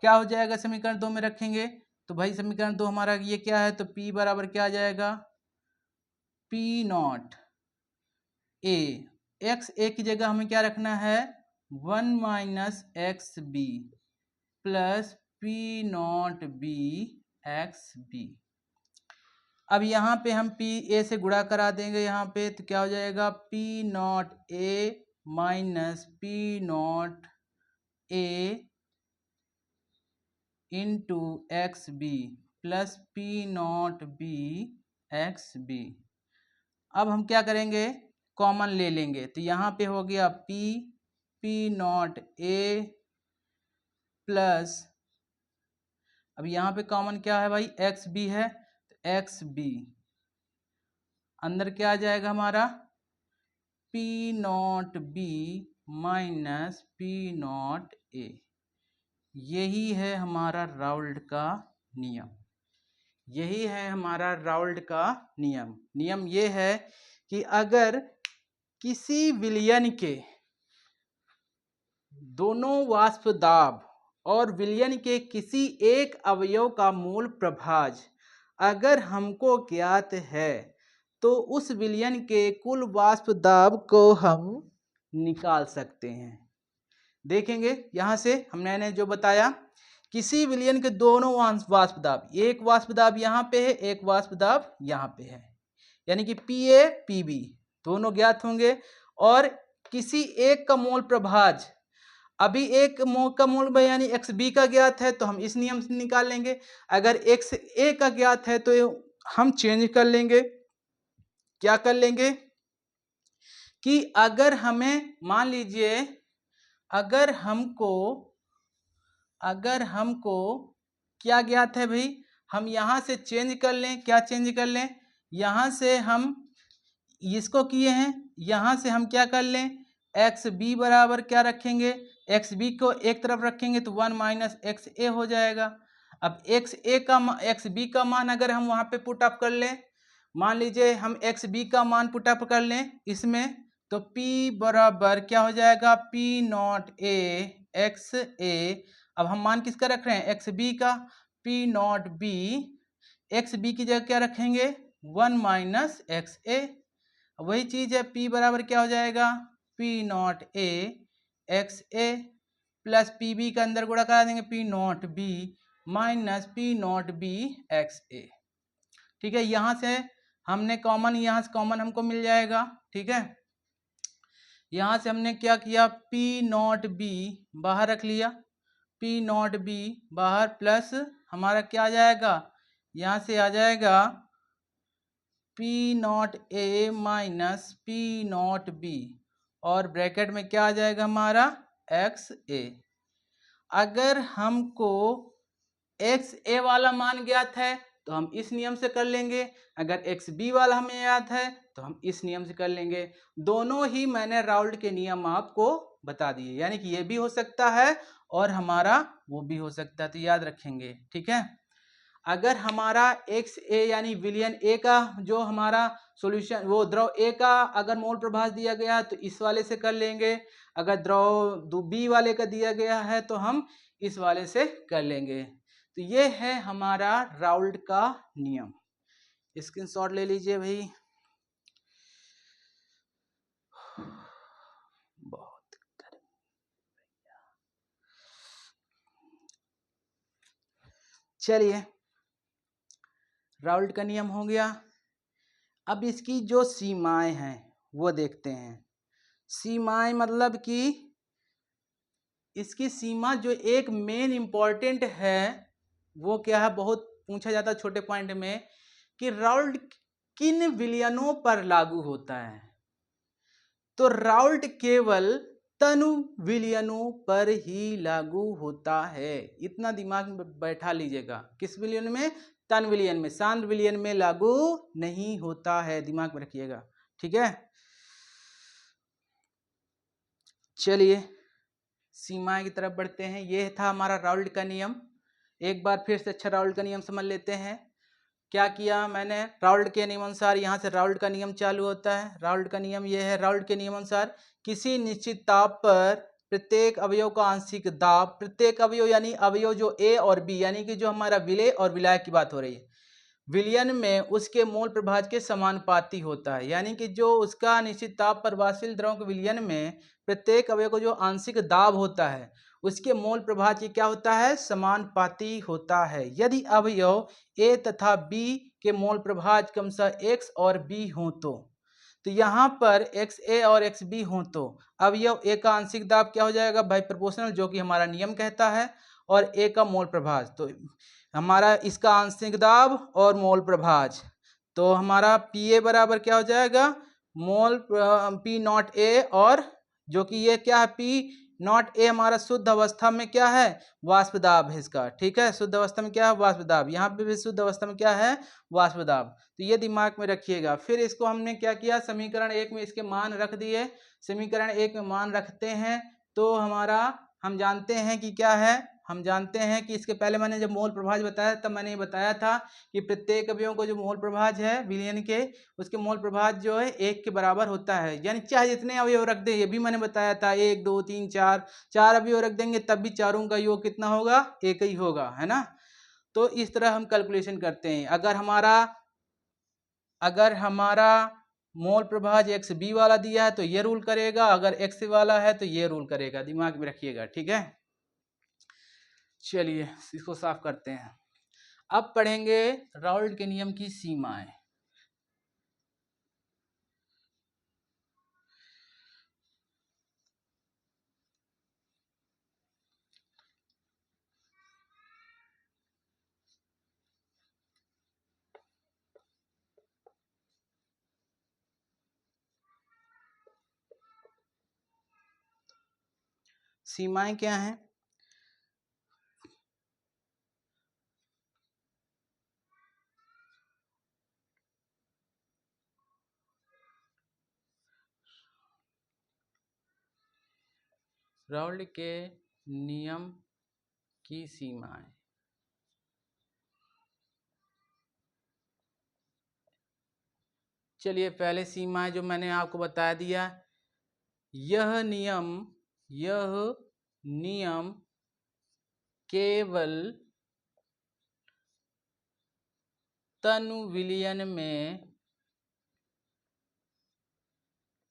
क्या हो जाएगा, समीकरण 2 में रखेंगे तो भाई समीकरण 2 हमारा ये क्या है, तो P बराबर क्या आ जाएगा, P not A, x A की जगह हमें क्या रखना है, 1 minus x B plus P not B x B. अब यहाँ पे हम P A से गुणा करा देंगे यहाँ पे, तो क्या हो जाएगा, P not A minus P not A into x B plus P not B x B. अब हम क्या करेंगे, कॉमन ले लेंगे, तो यहाँ पे हो गया P नॉट A प्लस, अब यहाँ पे कॉमन क्या है भाई, एक्स बी है, तो एक्स बी अंदर क्या आ जाएगा हमारा, P not B minus P not A। यही है हमारा राउल्ट का नियम, यही है हमारा राउल्ट का नियम। नियम ये है कि अगर किसी विलयन के दोनों वाष्प दाब और विलयन के किसी एक अवयव का मूल प्रभाज अगर हमको ज्ञात है तो उस विलयन के कुल वाष्प दाब को हम निकाल सकते हैं। देखेंगे यहां से हमने जो बताया, किसी विलयन के दोनों वाष्प दाब, एक वाष्प दाब यहाँ पे है, एक वाष्प दाब यहाँ पे है, यानी कि PA PB दोनों ज्ञात होंगे। और किसी एक का मोल प्रभाज, अभी एक का मोल यानी XB का ज्ञात है तो हम इस नियम से निकाल लेंगे। अगर XA का ज्ञात है तो हम चेंज कर लेंगे। क्या कर लेंगे कि अगर हमें मान लीजिए अगर हमको क्या ज्ञात है भाई, हम यहां से चेंज कर लें। क्या चेंज कर लें, यहां से हम इसको किए हैं, यहां से हम क्या कर लें, XB बराबर क्या रखेंगे, XB को एक तरफ रखेंगे तो 1 माइनस XA हो जाएगा। अब XB का मान अगर हम वहां पे पुट अप कर लें, मान लीजिए हम XB का मान पुट अप कर लें इसमें, तो P बराबर क्या हो जाएगा, P नॉट A XA। अब हम मान किसका रख रहे हैं, XB का, P नॉट B, XB की जगह क्या रखेंगे 1 माइनस XA। वही चीज है, P बराबर क्या हो जाएगा, P not A XA plus PB का अंदर गुणा करा देंगे P not B minus P not B XA। ठीक है, यहां से हमने कॉमन, यहां से कॉमन हमको मिल जाएगा। ठीक है, यहां से हमने क्या किया, P नॉट B बाहर रख लिया, P नॉट B बाहर प्लस हमारा क्या आ जाएगा, यहां से आ जाएगा P not A minus P not B और ब्रैकेट में क्या आ जाएगा हमारा XA। अगर हमको XA वाला मान ज्ञात है तो हम इस नियम से कर लेंगे, अगर XB वाला हमें याद है तो हम इस नियम से कर लेंगे। दोनों ही मैंने राउल्ट के नियम आपको बता दिए, यानी कि ये भी हो सकता है और हमारा वो भी हो सकता है, तो याद रखेंगे। ठीक है, अगर हमारा XA यानी विलयन A का जो हमारा सॉल्यूशन, वो द्रव A का अगर मोल प्रभाज दिया गया तो इस वाले से कर लेंगे, अगर द्रव B वाले का दिया गया है तो हम इस वाले से कर लेंगे। तो ये है हमारा राउल्ट का नियम। स्क्रीनशॉट ले लीजिए भाई। बहुत चलिए, राउल्ट का नियम हो गया। अब इसकी जो सीमाएं हैं वो देखते हैं। सीमाएं मतलब कि इसकी सीमा जो एक मेन इंपॉर्टेंट है वो क्या है, बहुत पूछा जाता है छोटे पॉइंट में, कि राउल्ट किन विलयनों पर लागू होता है। तो राउल्ट केवल तनु विलयनों पर ही लागू होता है, इतना दिमाग में बैठा लीजिएगा। किस विलयन में, तन विलयन में, सांद्र विलयन में लागू नहीं होता है, दिमाग में रखिएगा। ठीक है, चलिए सीमाएं की तरफ बढ़ते हैं। ये था हमारा राउल्ट का नियम। एक बार फिर से अच्छा राउल्ट का नियम समझ लेते हैं। क्या किया मैंने, राउल्ट के नियम अनुसार यहाँ से राउल्ट का नियम चालू होता है। राउल्ट का नियम ये है, राउल्ट के नियम अनुसार किसी निश्चित ताप पर प्रत्येक अवयव का आंशिक दाब, प्रत्येक अवयव यानी अवयव जो A और B, यानी कि जो हमारा विलेय और विलायक की बात हो रही है, विलयन में उसके मोल प्रभाज के समानुपाती होता है। यानी कि जो उसका निश्चित ताप पर वाष्पशील द्रव के विलयन में प्रत्येक अवयव को जो आंशिक दाब होता है उसके मोल प्रभाज क्या होता है, समानुपाती होता है। यदि अवयव A तथा B के मोल प्रभाज क्रमशः X और B हो तो यहाँ पर XA और XB हो तो अवयव A का आंशिक दाब क्या हो जाएगा भाई, प्रोपोर्शनल, जो कि हमारा नियम कहता है, और A का मोल प्रभाज, तो हमारा इसका आंशिक दाब और मोल प्रभाज, तो हमारा PA बराबर क्या हो जाएगा, मोल P नॉट A, और जो कि ये क्या है, P नॉट A हमारा शुद्ध अवस्था में क्या है, वाष्प दाब है इसका। ठीक है, शुद्ध अवस्था में क्या है, वाष्प दाब। यहाँ पे भी शुद्ध अवस्था में क्या है, वाष्प दाब। तो ये दिमाग में रखिएगा। फिर इसको हमने क्या किया, समीकरण 1 में इसके मान रख दिए। समीकरण 1 में मान रखते हैं तो हमारा हम जानते हैं कि क्या है, हम जानते हैं कि इसके पहले मैंने जब मोल प्रभाज बताया तब मैंने ये बताया था कि प्रत्येक अवयवों को जो मोल प्रभाज है विलयन के, उसके मोल प्रभाज जो है 1 के बराबर होता है। यानी चाहे जितने अवयव रख दे, ये भी मैंने बताया था 1 2 3 4, 4 अवयव रख देंगे तब भी चारों का योग कितना होगा, 1 ही होगा, है ना। तो इस तरह हम कैलकुलेशन करते हैं। अगर हमारा मोल प्रभाज एक्स बी वाला दिया है तो ये रूल करेगा, अगर एक्स वाला है तो ये रूल करेगा, दिमाग में रखिएगा, ठीक है। चलिए इसको साफ करते हैं। अब पढ़ेंगे राउल्ट के नियम की सीमाएं। सीमाएं क्या हैं? राउल्ट के नियम की सीमाएं। चलिए पहले सीमाएं जो मैंने आपको बता दिया, यह नियम केवल तनु विलयन में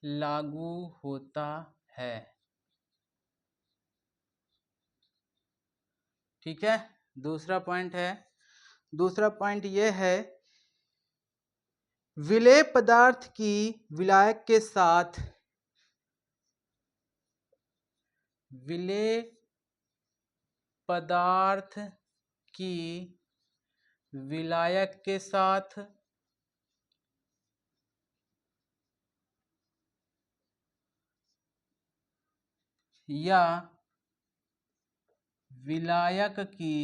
लागू होता है, ठीक है। दूसरा पॉइंट यह है, विलेय पदार्थ की विलायक के साथ विलेय पदार्थ की विलायक के साथ या विलायक की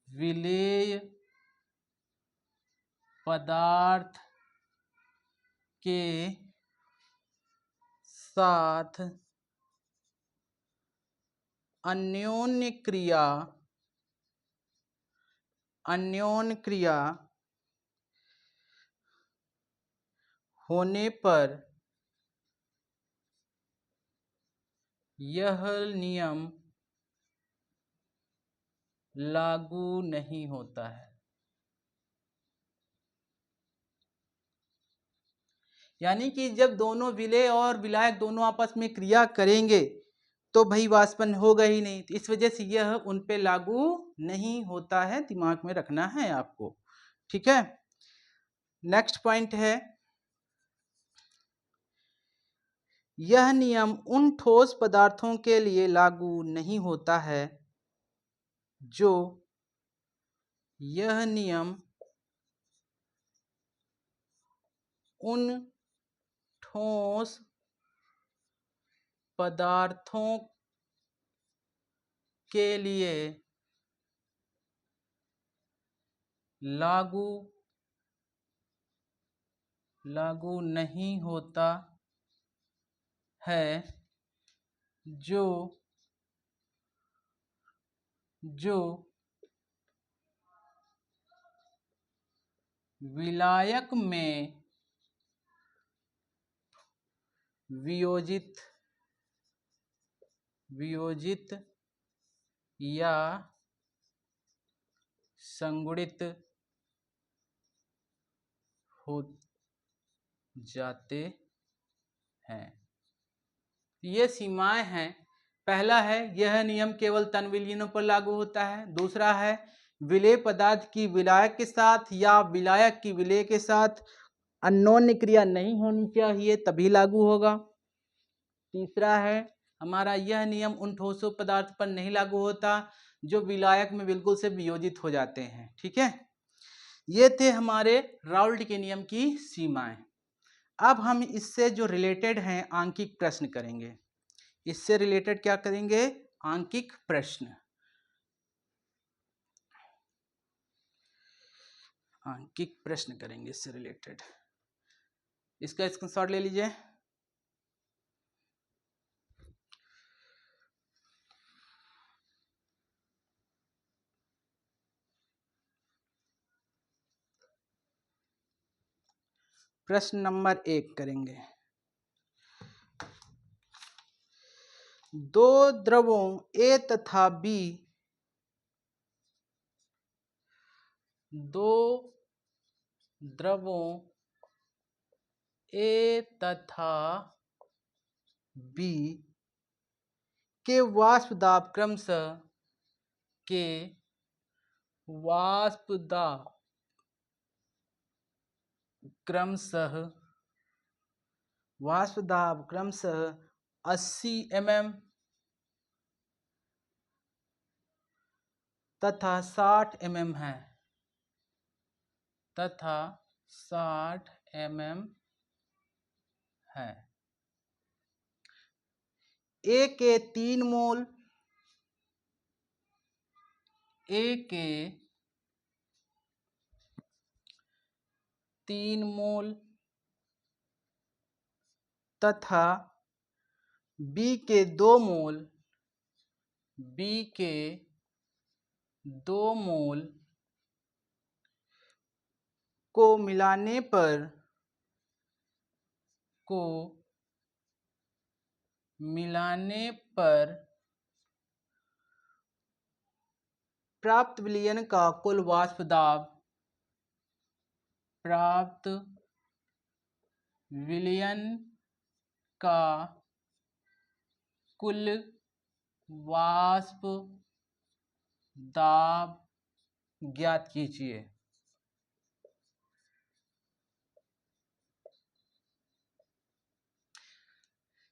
विलेय पदार्थ के साथ अन्योन्य क्रिया होने पर यह नियम लागू नहीं होता है। यानी कि जब दोनों विलेय और विलायक दोनों आपस में क्रिया करेंगे तो भाई वाष्पन होगा ही नहीं, तो इस वजह से यह उन पे लागू नहीं होता है, दिमाग में रखना है आपको, ठीक है। नेक्स्ट पॉइंट है, यह नियम उन ठोस पदार्थों के लिए लागू नहीं होता है जो यह नियम उन ठोस पदार्थों के लिए लागू नहीं होता है जो विलायक में वियोजित या संगुणित हो जाते हैं। ये सीमाएं हैं। पहला है, यह नियम केवल तन विलयनों पर लागू होता है। दूसरा है, विलेय पदार्थ की विलायक के साथ या विलायक की विलेय के साथ अन्योन्य क्रिया नहीं होनी चाहिए तभी लागू होगा। तीसरा है हमारा, यह नियम उन ठोस पदार्थ पर नहीं लागू होता जो विलायक में बिल्कुल से वियोजित हो जाते हैं, ठीक है। ये थे हमारे राउल्ट के नियम की सीमाएं। अब हम इससे जो रिलेटेड हैं आंकिक प्रश्न करेंगे। इससे रिलेटेड क्या करेंगे? आंकिक प्रश्न। आंकिक प्रश्न करेंगे इससे रिलेटेड। इसका स्क्रीनशॉट ले लीजिए। प्रश्न नंबर 1 करेंगे। दो द्रवों A तथा B, दो द्रवों A तथा B के वाष्प दाब क्रमशः 80 mm तथा 60 mm है, A के 3 मोल तथा B के 2 मोल को मिलाने पर प्राप्त विलयन का कुल वाष्प दाब ज्ञात कीजिए।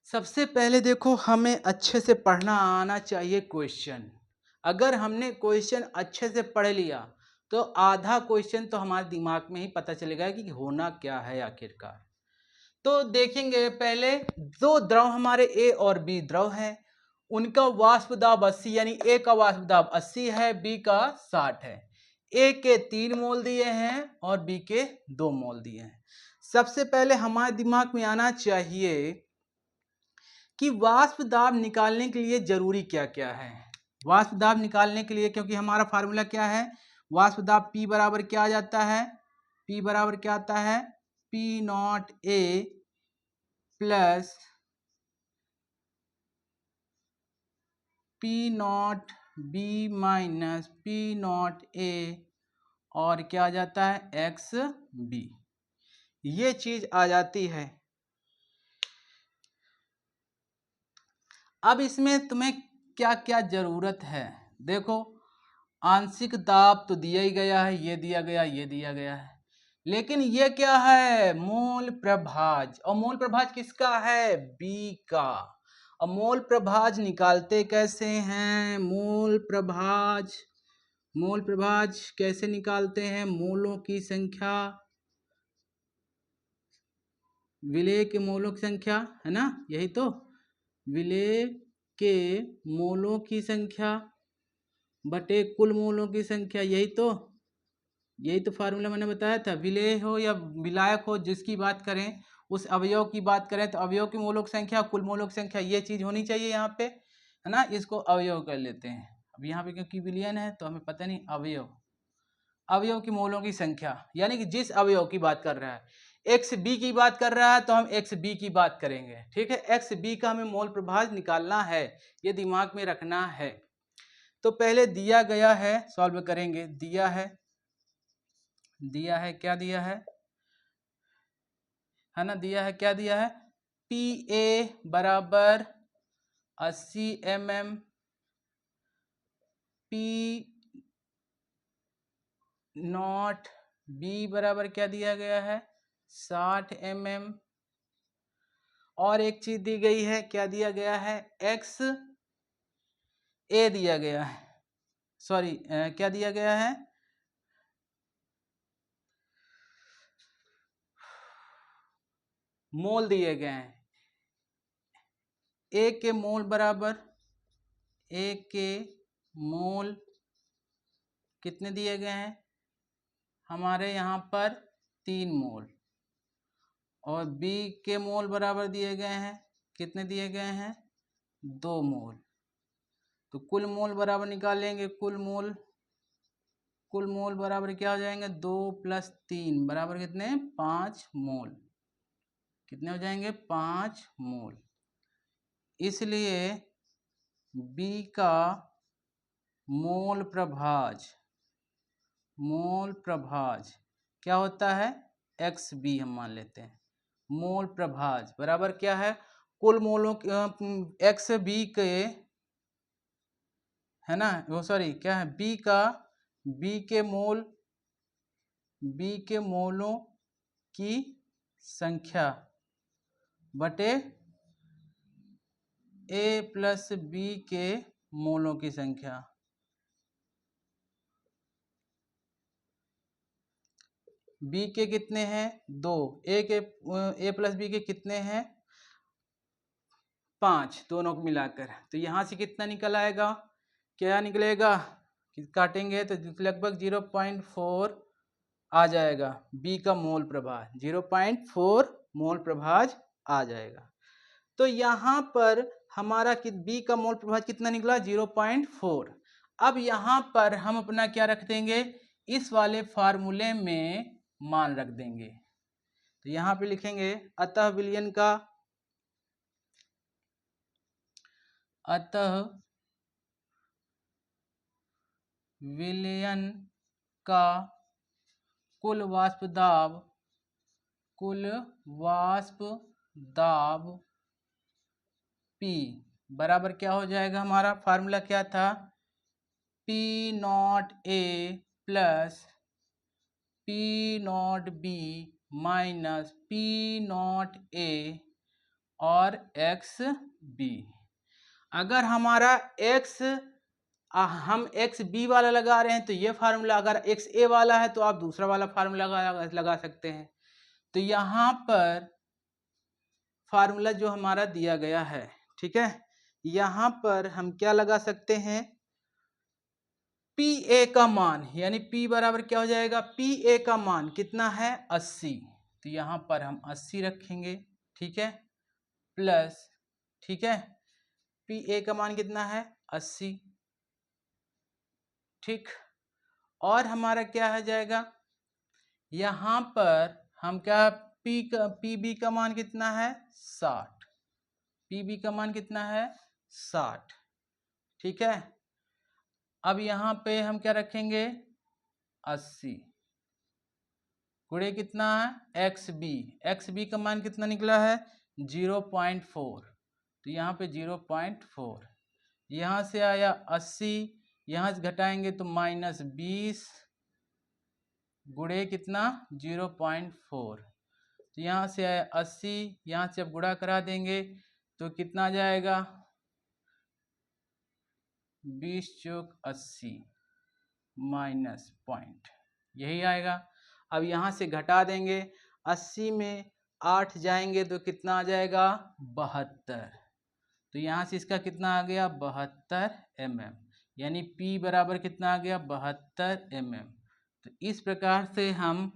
सबसे पहले देखो, हमें अच्छे से पढ़ना आना चाहिए क्वेश्चन। अगर हमने क्वेश्चन अच्छे से पढ़ लिया तो आधा क्वेश्चन तो हमारे दिमाग में ही पता चलेगा कि होना क्या है आखिरकार। तो देखेंगे पहले, दो द्रव हमारे A और B द्रव हैं, उनका वाष्प दाब 80, यानी A का वाष्प दाब 80 है, B का 60 है। A के 3 मोल दिए हैं और B के 2 मोल दिए हैं। सबसे पहले हमारे दिमाग में आना चाहिए कि वाष्प दाब निकालने के लिए जरूरी क्या क्या है। वाष्प दाब निकालने के लिए, क्योंकि हमारा फार्मूला क्या है, वाष्प दाब P बराबर क्या आ जाता है, P बराबर क्या आता है, P not A plus P not B minus P not A और क्या आ जाता है, XB। ये चीज आ जाती है। अब इसमें तुम्हें क्या क्या जरूरत है, देखो आंशिक दाब तो दिया ही गया है, ये दिया गया, ये दिया गया है, लेकिन ये क्या है, मोल प्रभाज। और मोल प्रभाज किसका है, B का। और मोल प्रभाज निकालते कैसे हैं, मोल प्रभाज कैसे निकालते हैं, मोलों की संख्या, विलेय के मोलों की संख्या है ना, यही तो, विलेय के मोलों की संख्या बटे कुल मोलों की संख्या, यही तो फार्मूला मैंने बताया था। विलेय हो या विलायक हो, जिसकी बात करें, उस अवयव की बात करें तो अवयव की मोलों की संख्या, कुल मोलों की संख्या, ये चीज होनी चाहिए यहाँ पे, है ना। इसको अवयव कर लेते हैं। अब यहाँ पे क्योंकि विलयन है तो हमें पता नहीं, अवयव की मोलों की संख्या, यानी कि जिस अवयव की बात कर रहा है, XB की बात कर रहा है तो हम XB की बात करेंगे, ठीक है। XB का हमें मोल प्रभाज निकालना है, ये दिमाग में रखना है। तो पहले दिया गया है, सॉल्व करेंगे। दिया है क्या दिया है ना, दिया है, क्या दिया है, PA बराबर 80 mm, P नॉट B बराबर क्या दिया गया है, 60 mm, और एक चीज दी गई है, क्या दिया गया है, XA दिया गया है, सॉरी क्या दिया गया है, मोल दिए गए हैं। A के मोल बराबर, A के मोल कितने दिए गए हैं, हमारे यहाँ पर 3 मोल, और B के मोल बराबर दिए गए हैं, कितने दिए गए हैं, 2 मोल। तो कुल मोल बराबर निकालेंगे, कुल कुल मोल बराबर क्या हो जाएंगे, 2 + 3 बराबर कितने, 5 मोल। कितने हो जाएंगे, 5 मोल। इसलिए B का मोल प्रभाज क्या होता है, XB हम मान लेते हैं। मोल प्रभाज बराबर क्या है, कुल मोलों XB के, है ना, वो सॉरी क्या है, B के मोलों की संख्या बटे A + B के मोलों की संख्या। B के कितने हैं, 2, A + B के कितने हैं, 5, दोनों को मिलाकर। तो यहाँ से कितना निकल आएगा, क्या निकलेगा, काटेंगे तो लगभग 0.4 आ जाएगा। B का मोल प्रभाज 0.4 मोल प्रभाज आ जाएगा। तो यहाँ पर हमारा B का मोल प्रभाज कितना निकला, 0.4। अब यहाँ पर हम अपना क्या रख देंगे, इस वाले फार्मूले में मान रख देंगे। तो यहाँ पे लिखेंगे अतः विलयन का कुल वाष्प दाब P बराबर क्या हो जाएगा, हमारा फार्मूला क्या था, P0A + P0B - P0A और XB। अगर हमारा हम XB वाला लगा रहे हैं तो ये फार्मूला, अगर XA वाला है तो आप दूसरा वाला फार्मूला लगा सकते हैं। तो यहाँ पर फार्मूला जो हमारा दिया गया है, ठीक है, यहाँ पर हम क्या लगा सकते हैं, PA का मान, यानी P बराबर क्या हो जाएगा, PA का मान कितना है, 80। तो यहाँ पर हम 80 रखेंगे, ठीक है, प्लस, ठीक है, PA का मान कितना है, 80, ठीक। और हमारा क्या हो जाएगा, यहाँ पर हम क्या, PB का मान कितना है, 60। PB का मान कितना है, 60, ठीक है। अब यहाँ पे हम क्या रखेंगे, 80 गुणे कितना है, XB का मान कितना निकला है, 0.4। तो यहाँ पे 0.4, यहाँ से आया 80, यहाँ से घटाएंगे तो -20 गुणे कितना, 0.4। तो यहाँ से आया 80, यहाँ से अब गुणा करा देंगे तो कितना जाएगा, 20 × 80 माइनस पॉइंट, यही आएगा। अब यहाँ से घटा देंगे, 80 में 8 जाएंगे तो कितना आ जाएगा, 72। तो यहाँ से इसका कितना आ गया, 72 mm, यानी P बराबर कितना आ गया, 72 mm। तो इस प्रकार से हम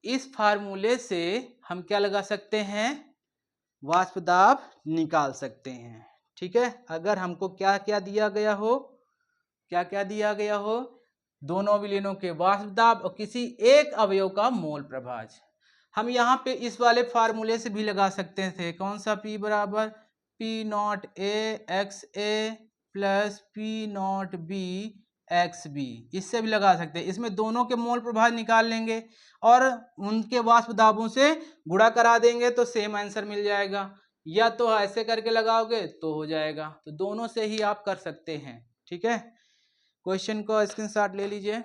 इस फार्मूले से हम क्या लगा सकते हैं, वाष्प दाब निकाल सकते हैं, ठीक है। अगर हमको क्या क्या दिया गया हो, दोनों विलयनों के वाष्प दाब और किसी एक अवयव का मोल प्रभाज। हम यहाँ पे इस वाले फार्मूले से भी लगा सकते थे, कौन सा, P बराबर P0A XA + P0B XB, इससे भी लगा सकते हैं। इसमें दोनों के मोल प्रभाज निकाल लेंगे और उनके वाष्प दाबों से गुणा करा देंगे तो सेम आंसर मिल जाएगा, या तो ऐसे करके लगाओगे तो हो जाएगा। तो दोनों से ही आप कर सकते हैं, ठीक है। क्वेश्चन को स्क्रीनशॉट ले लीजिए,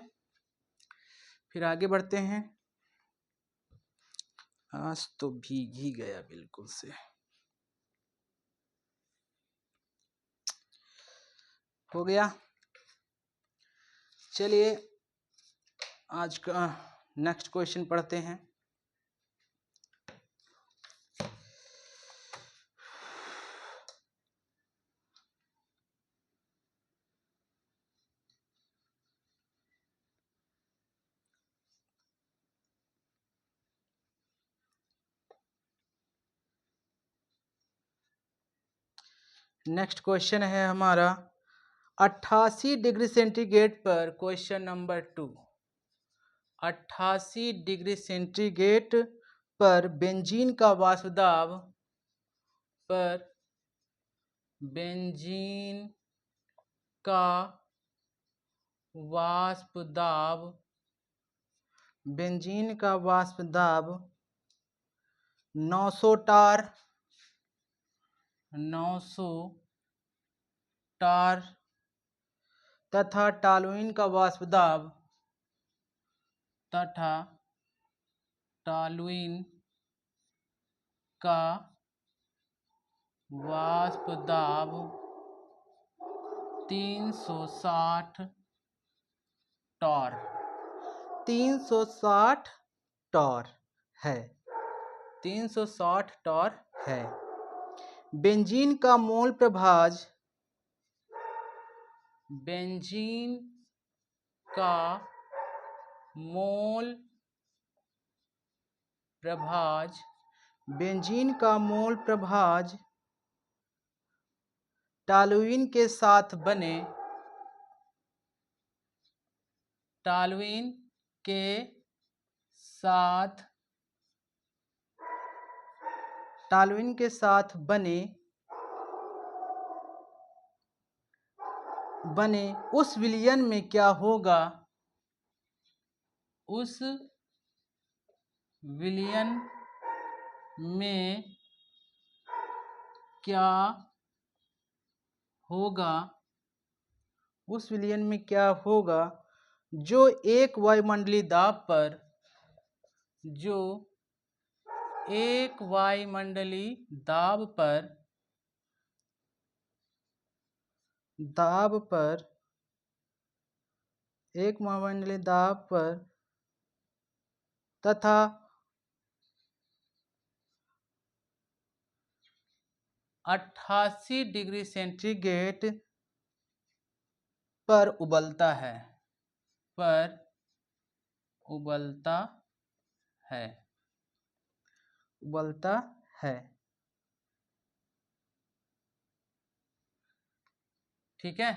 फिर आगे बढ़ते हैं। आज तो भीग ही गया बिल्कुल से, हो गया। चलिए आज का नेक्स्ट क्वेश्चन पढ़ते हैं। नेक्स्ट क्वेश्चन है हमारा, 88 डिग्री सेंटीग्रेड पर क्वेश्चन नंबर 2, 88 डिग्री सेंटीग्रेड पर बेंजीन का वाष्प दाब पर बेंजीन का वाष्प दाब बेंजीन का वाष्प दाब 900 टार 900 टार तथा टॉलुइन का वाष्प दाब तथा टॉलुइन का वाष्प दाब 360 टॉर 360 टॉर है 360 टॉर है। बेंजीन का मोल प्रभाज बेंजीन का मोल प्रभाज बेंजीन का मोल प्रभाज टॉलुइन के साथ बने टॉलुइन के साथ टॉलुइन के साथ बने उस विलयन में क्या होगा उस विलयन में क्या होगा उस विलयन में क्या होगा जो एक वायुमंडलीय दाब पर जो एक वायुमंडलीय दाब पर एक वायुमंडलीय दाब पर तथा 88 डिग्री सेंटीग्रेड पर उबलता है उबलता है। ठीक है,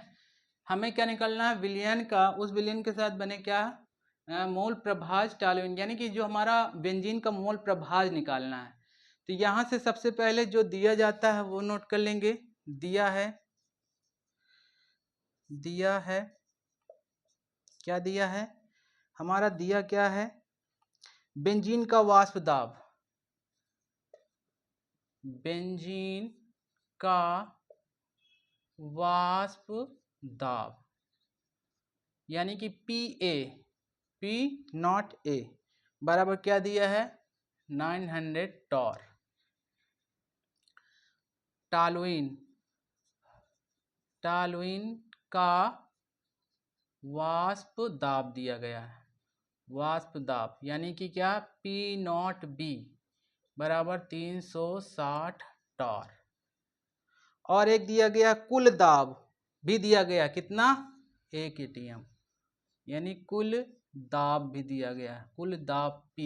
हमें क्या निकालना है विलयन का, उस विलयन के साथ बने क्या मोल प्रभाज टॉलुइन, यानी कि जो हमारा बेंजीन का मोल प्रभाज निकालना है। तो यहाँ से सबसे पहले जो दिया जाता है वो नोट कर लेंगे। दिया है क्या दिया है हमारा दिया क्या है बेंजीन का वाष्प दाब बेंजीन का वाष्प दाब यानी कि P0A बराबर क्या दिया है 900 टॉर। टॉलुइन का वाष्प दाब दिया गया है, वाष्प दाब यानी कि क्या P0B बराबर 360 टॉर। और एक दिया गया कुल दाब भी दिया गया, कितना 1 atm, यानी कुल दाब भी दिया गया है, कुल दाब P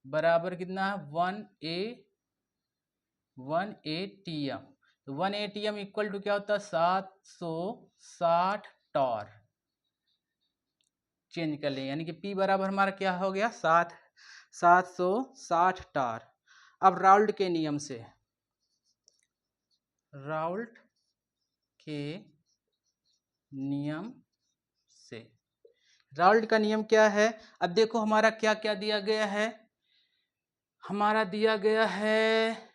बराबर कितना है 1 atm। तो 1 atm इक्वल टू क्या होता है 760 टॉर। चेंज कर लें, यानी कि P बराबर हमारा क्या हो गया 760 टॉर। अब राउल्ट के नियम से राउल्ट का नियम क्या है। अब देखो हमारा क्या क्या दिया गया है, हमारा दिया गया है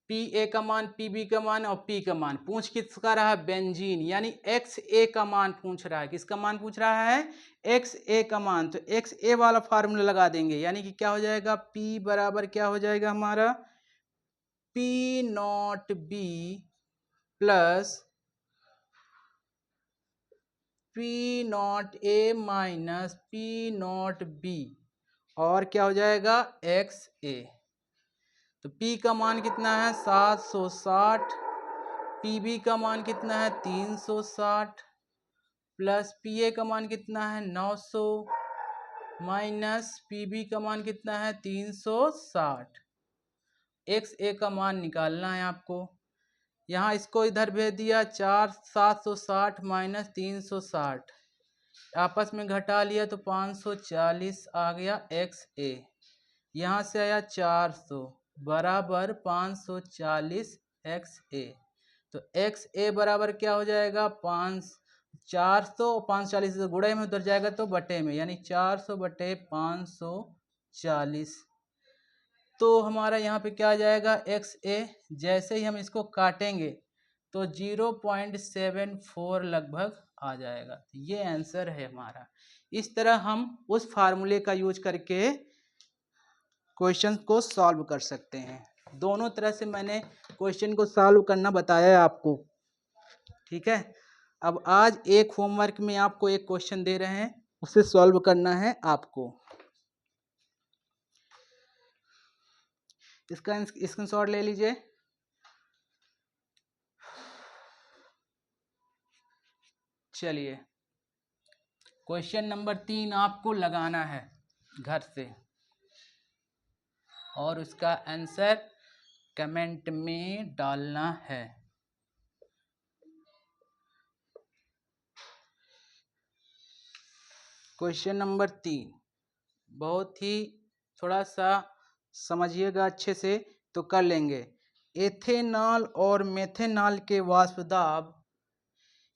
PA का मान, PB का मान और P का मान। पूछ किसका रहा है बेंजीन, यानी XA का मान पूछ रहा है। किसका मान पूछ रहा है XA का मान। तो XA वाला फार्मूला लगा देंगे, यानी कि क्या हो जाएगा P बराबर क्या हो जाएगा हमारा P0B plus P0A minus P0B और क्या हो जाएगा XA। तो P का मान कितना है 760, PB का मान कितना है 360 प्लस PA का मान कितना है 900 माइनस PB का मान कितना है 360। XA का मान निकालना है आपको। यहाँ इसको इधर भेज दिया, 4760 माइनस 360, आपस में घटा लिया तो 540 आ गया एक्स ए। यहाँ से आया 400 बराबर 540 एक्स ए। तो एक्स ए बराबर क्या हो जाएगा, 400 540 से गुणे में उधर जाएगा तो बटे में, यानी 400 बटे 540। तो हमारा यहाँ पे क्या आ जाएगा एक्स ए। जैसे ही हम इसको काटेंगे तो 0.74 लगभग आ जाएगा। ये आंसर है हमारा। इस तरह हम उस फार्मूले का यूज करके क्वेश्चन को सॉल्व कर सकते हैं। दोनों तरह से मैंने क्वेश्चन को सॉल्व करना बताया है आपको, ठीक है। अब आज एक होमवर्क में आपको एक क्वेश्चन दे रहे हैं, उसे सॉल्व करना है आपको। इसका स्क्रीनशॉट ले लीजिए। चलिए, क्वेश्चन नंबर 3 आपको लगाना है घर से और उसका आंसर कमेंट में डालना है। क्वेश्चन नंबर 3 बहुत ही थोड़ा सा समझिएगा अच्छे से तो कर लेंगे। एथेनॉल और मेथेनॉल के वाष्प दाब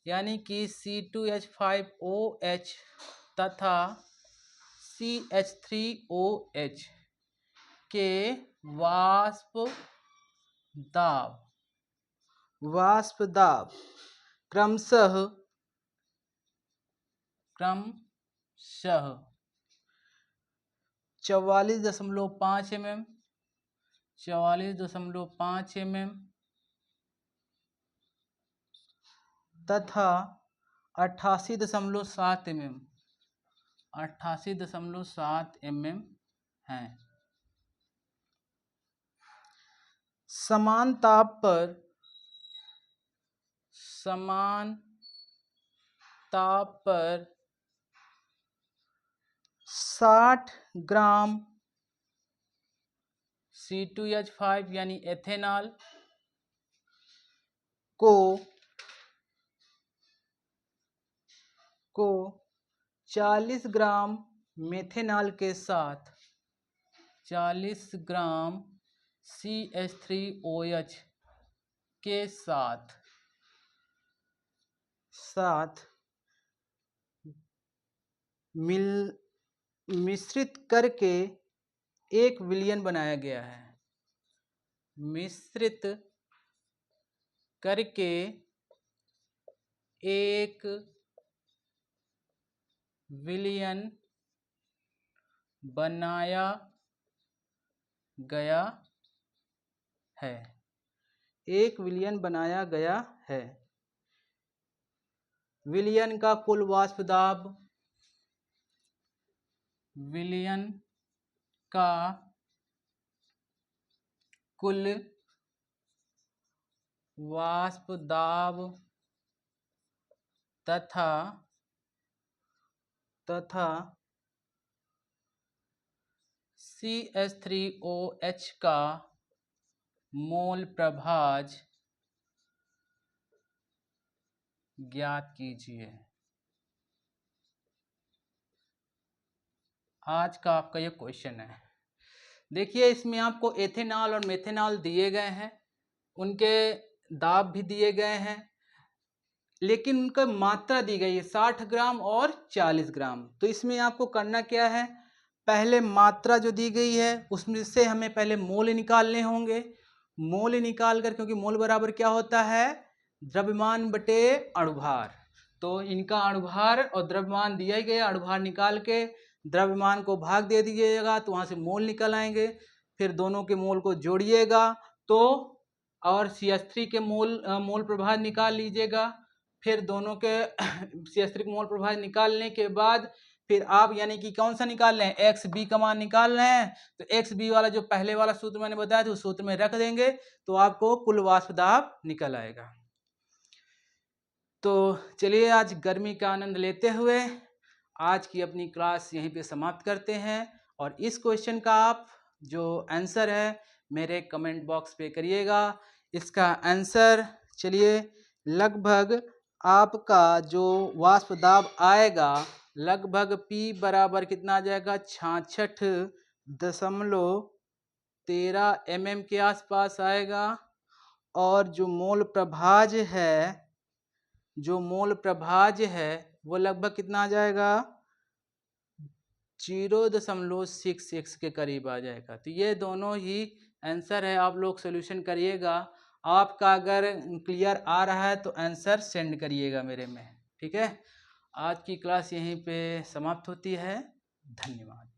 यानी कि C2H5OH तथा CH3OH के वाष्प दाब क्रमशः 44.5 mm, 44.5 mm तथा 88.7 mm, 88.7 mm हैं। समान ताप पर 60 ग्राम C2H5 यानी एथेनॉल को 40 ग्राम मेथेनॉल के साथ 40 ग्राम CH3OH के साथ मिश्रित करके एक विलयन बनाया गया है। मिश्रित करके एक विलयन बनाया गया है। एक विलयन बनाया गया है। विलयन का कुल वाष्प दाब, विलयन का कुल वाष्प दाब तथा CH3OH का मोल प्रभाज ज्ञात कीजिए। आज का आपका ये क्वेश्चन है। देखिए, इसमें आपको एथेनॉल और मेथेनॉल दिए गए हैं, उनके दाब भी दिए गए हैं, लेकिन उनका मात्रा दी गई है 60 ग्राम और 40 ग्राम। तो इसमें आपको करना क्या है, पहले मात्रा जो दी गई है उसमें से हमें पहले मोल निकालने होंगे। मोल निकाल कर, क्योंकि मोल बराबर क्या होता है, द्रव्यमान बटे अणुभार। तो इनका अणुभार और द्रव्यमान दिया ही गया, अणुभार निकाल के द्रव्यमान को भाग दे दीजिएगा तो वहाँ से मोल निकल आएंगे। फिर दोनों के मोल को जोड़िएगा तो, और CH3 के मोल प्रभाव निकाल लीजिएगा। फिर दोनों के CH3 के मोल प्रभाव निकालने के बाद फिर आप यानी कि कौन सा निकाल रहे हैं, एक्स बी का मान निकाल रहे हैं। तो एक्स बी वाला जो पहले वाला सूत्र मैंने बताया था उस सूत्र में रख देंगे तो आपको कुल वाष्प दाब निकल आएगा। तो चलिए, आज गर्मी का आनंद लेते हुए आज की अपनी क्लास यहीं पे समाप्त करते हैं। और इस क्वेश्चन का आप जो आंसर है मेरे कमेंट बॉक्स पे करिएगा। इसका आंसर चलिए, लगभग आपका जो वाष्प दाब आएगा लगभग P बराबर कितना आ जाएगा, 66.13 mm के आसपास आएगा। और जो मोल प्रभाज है वो लगभग कितना आ जाएगा, 0.66 के करीब आ जाएगा। तो ये दोनों ही आंसर है, आप लोग सोल्यूशन करिएगा। आपका अगर क्लियर आ रहा है तो आंसर सेंड करिएगा मेरे में, ठीक है। आज की क्लास यहीं पे समाप्त होती है। धन्यवाद।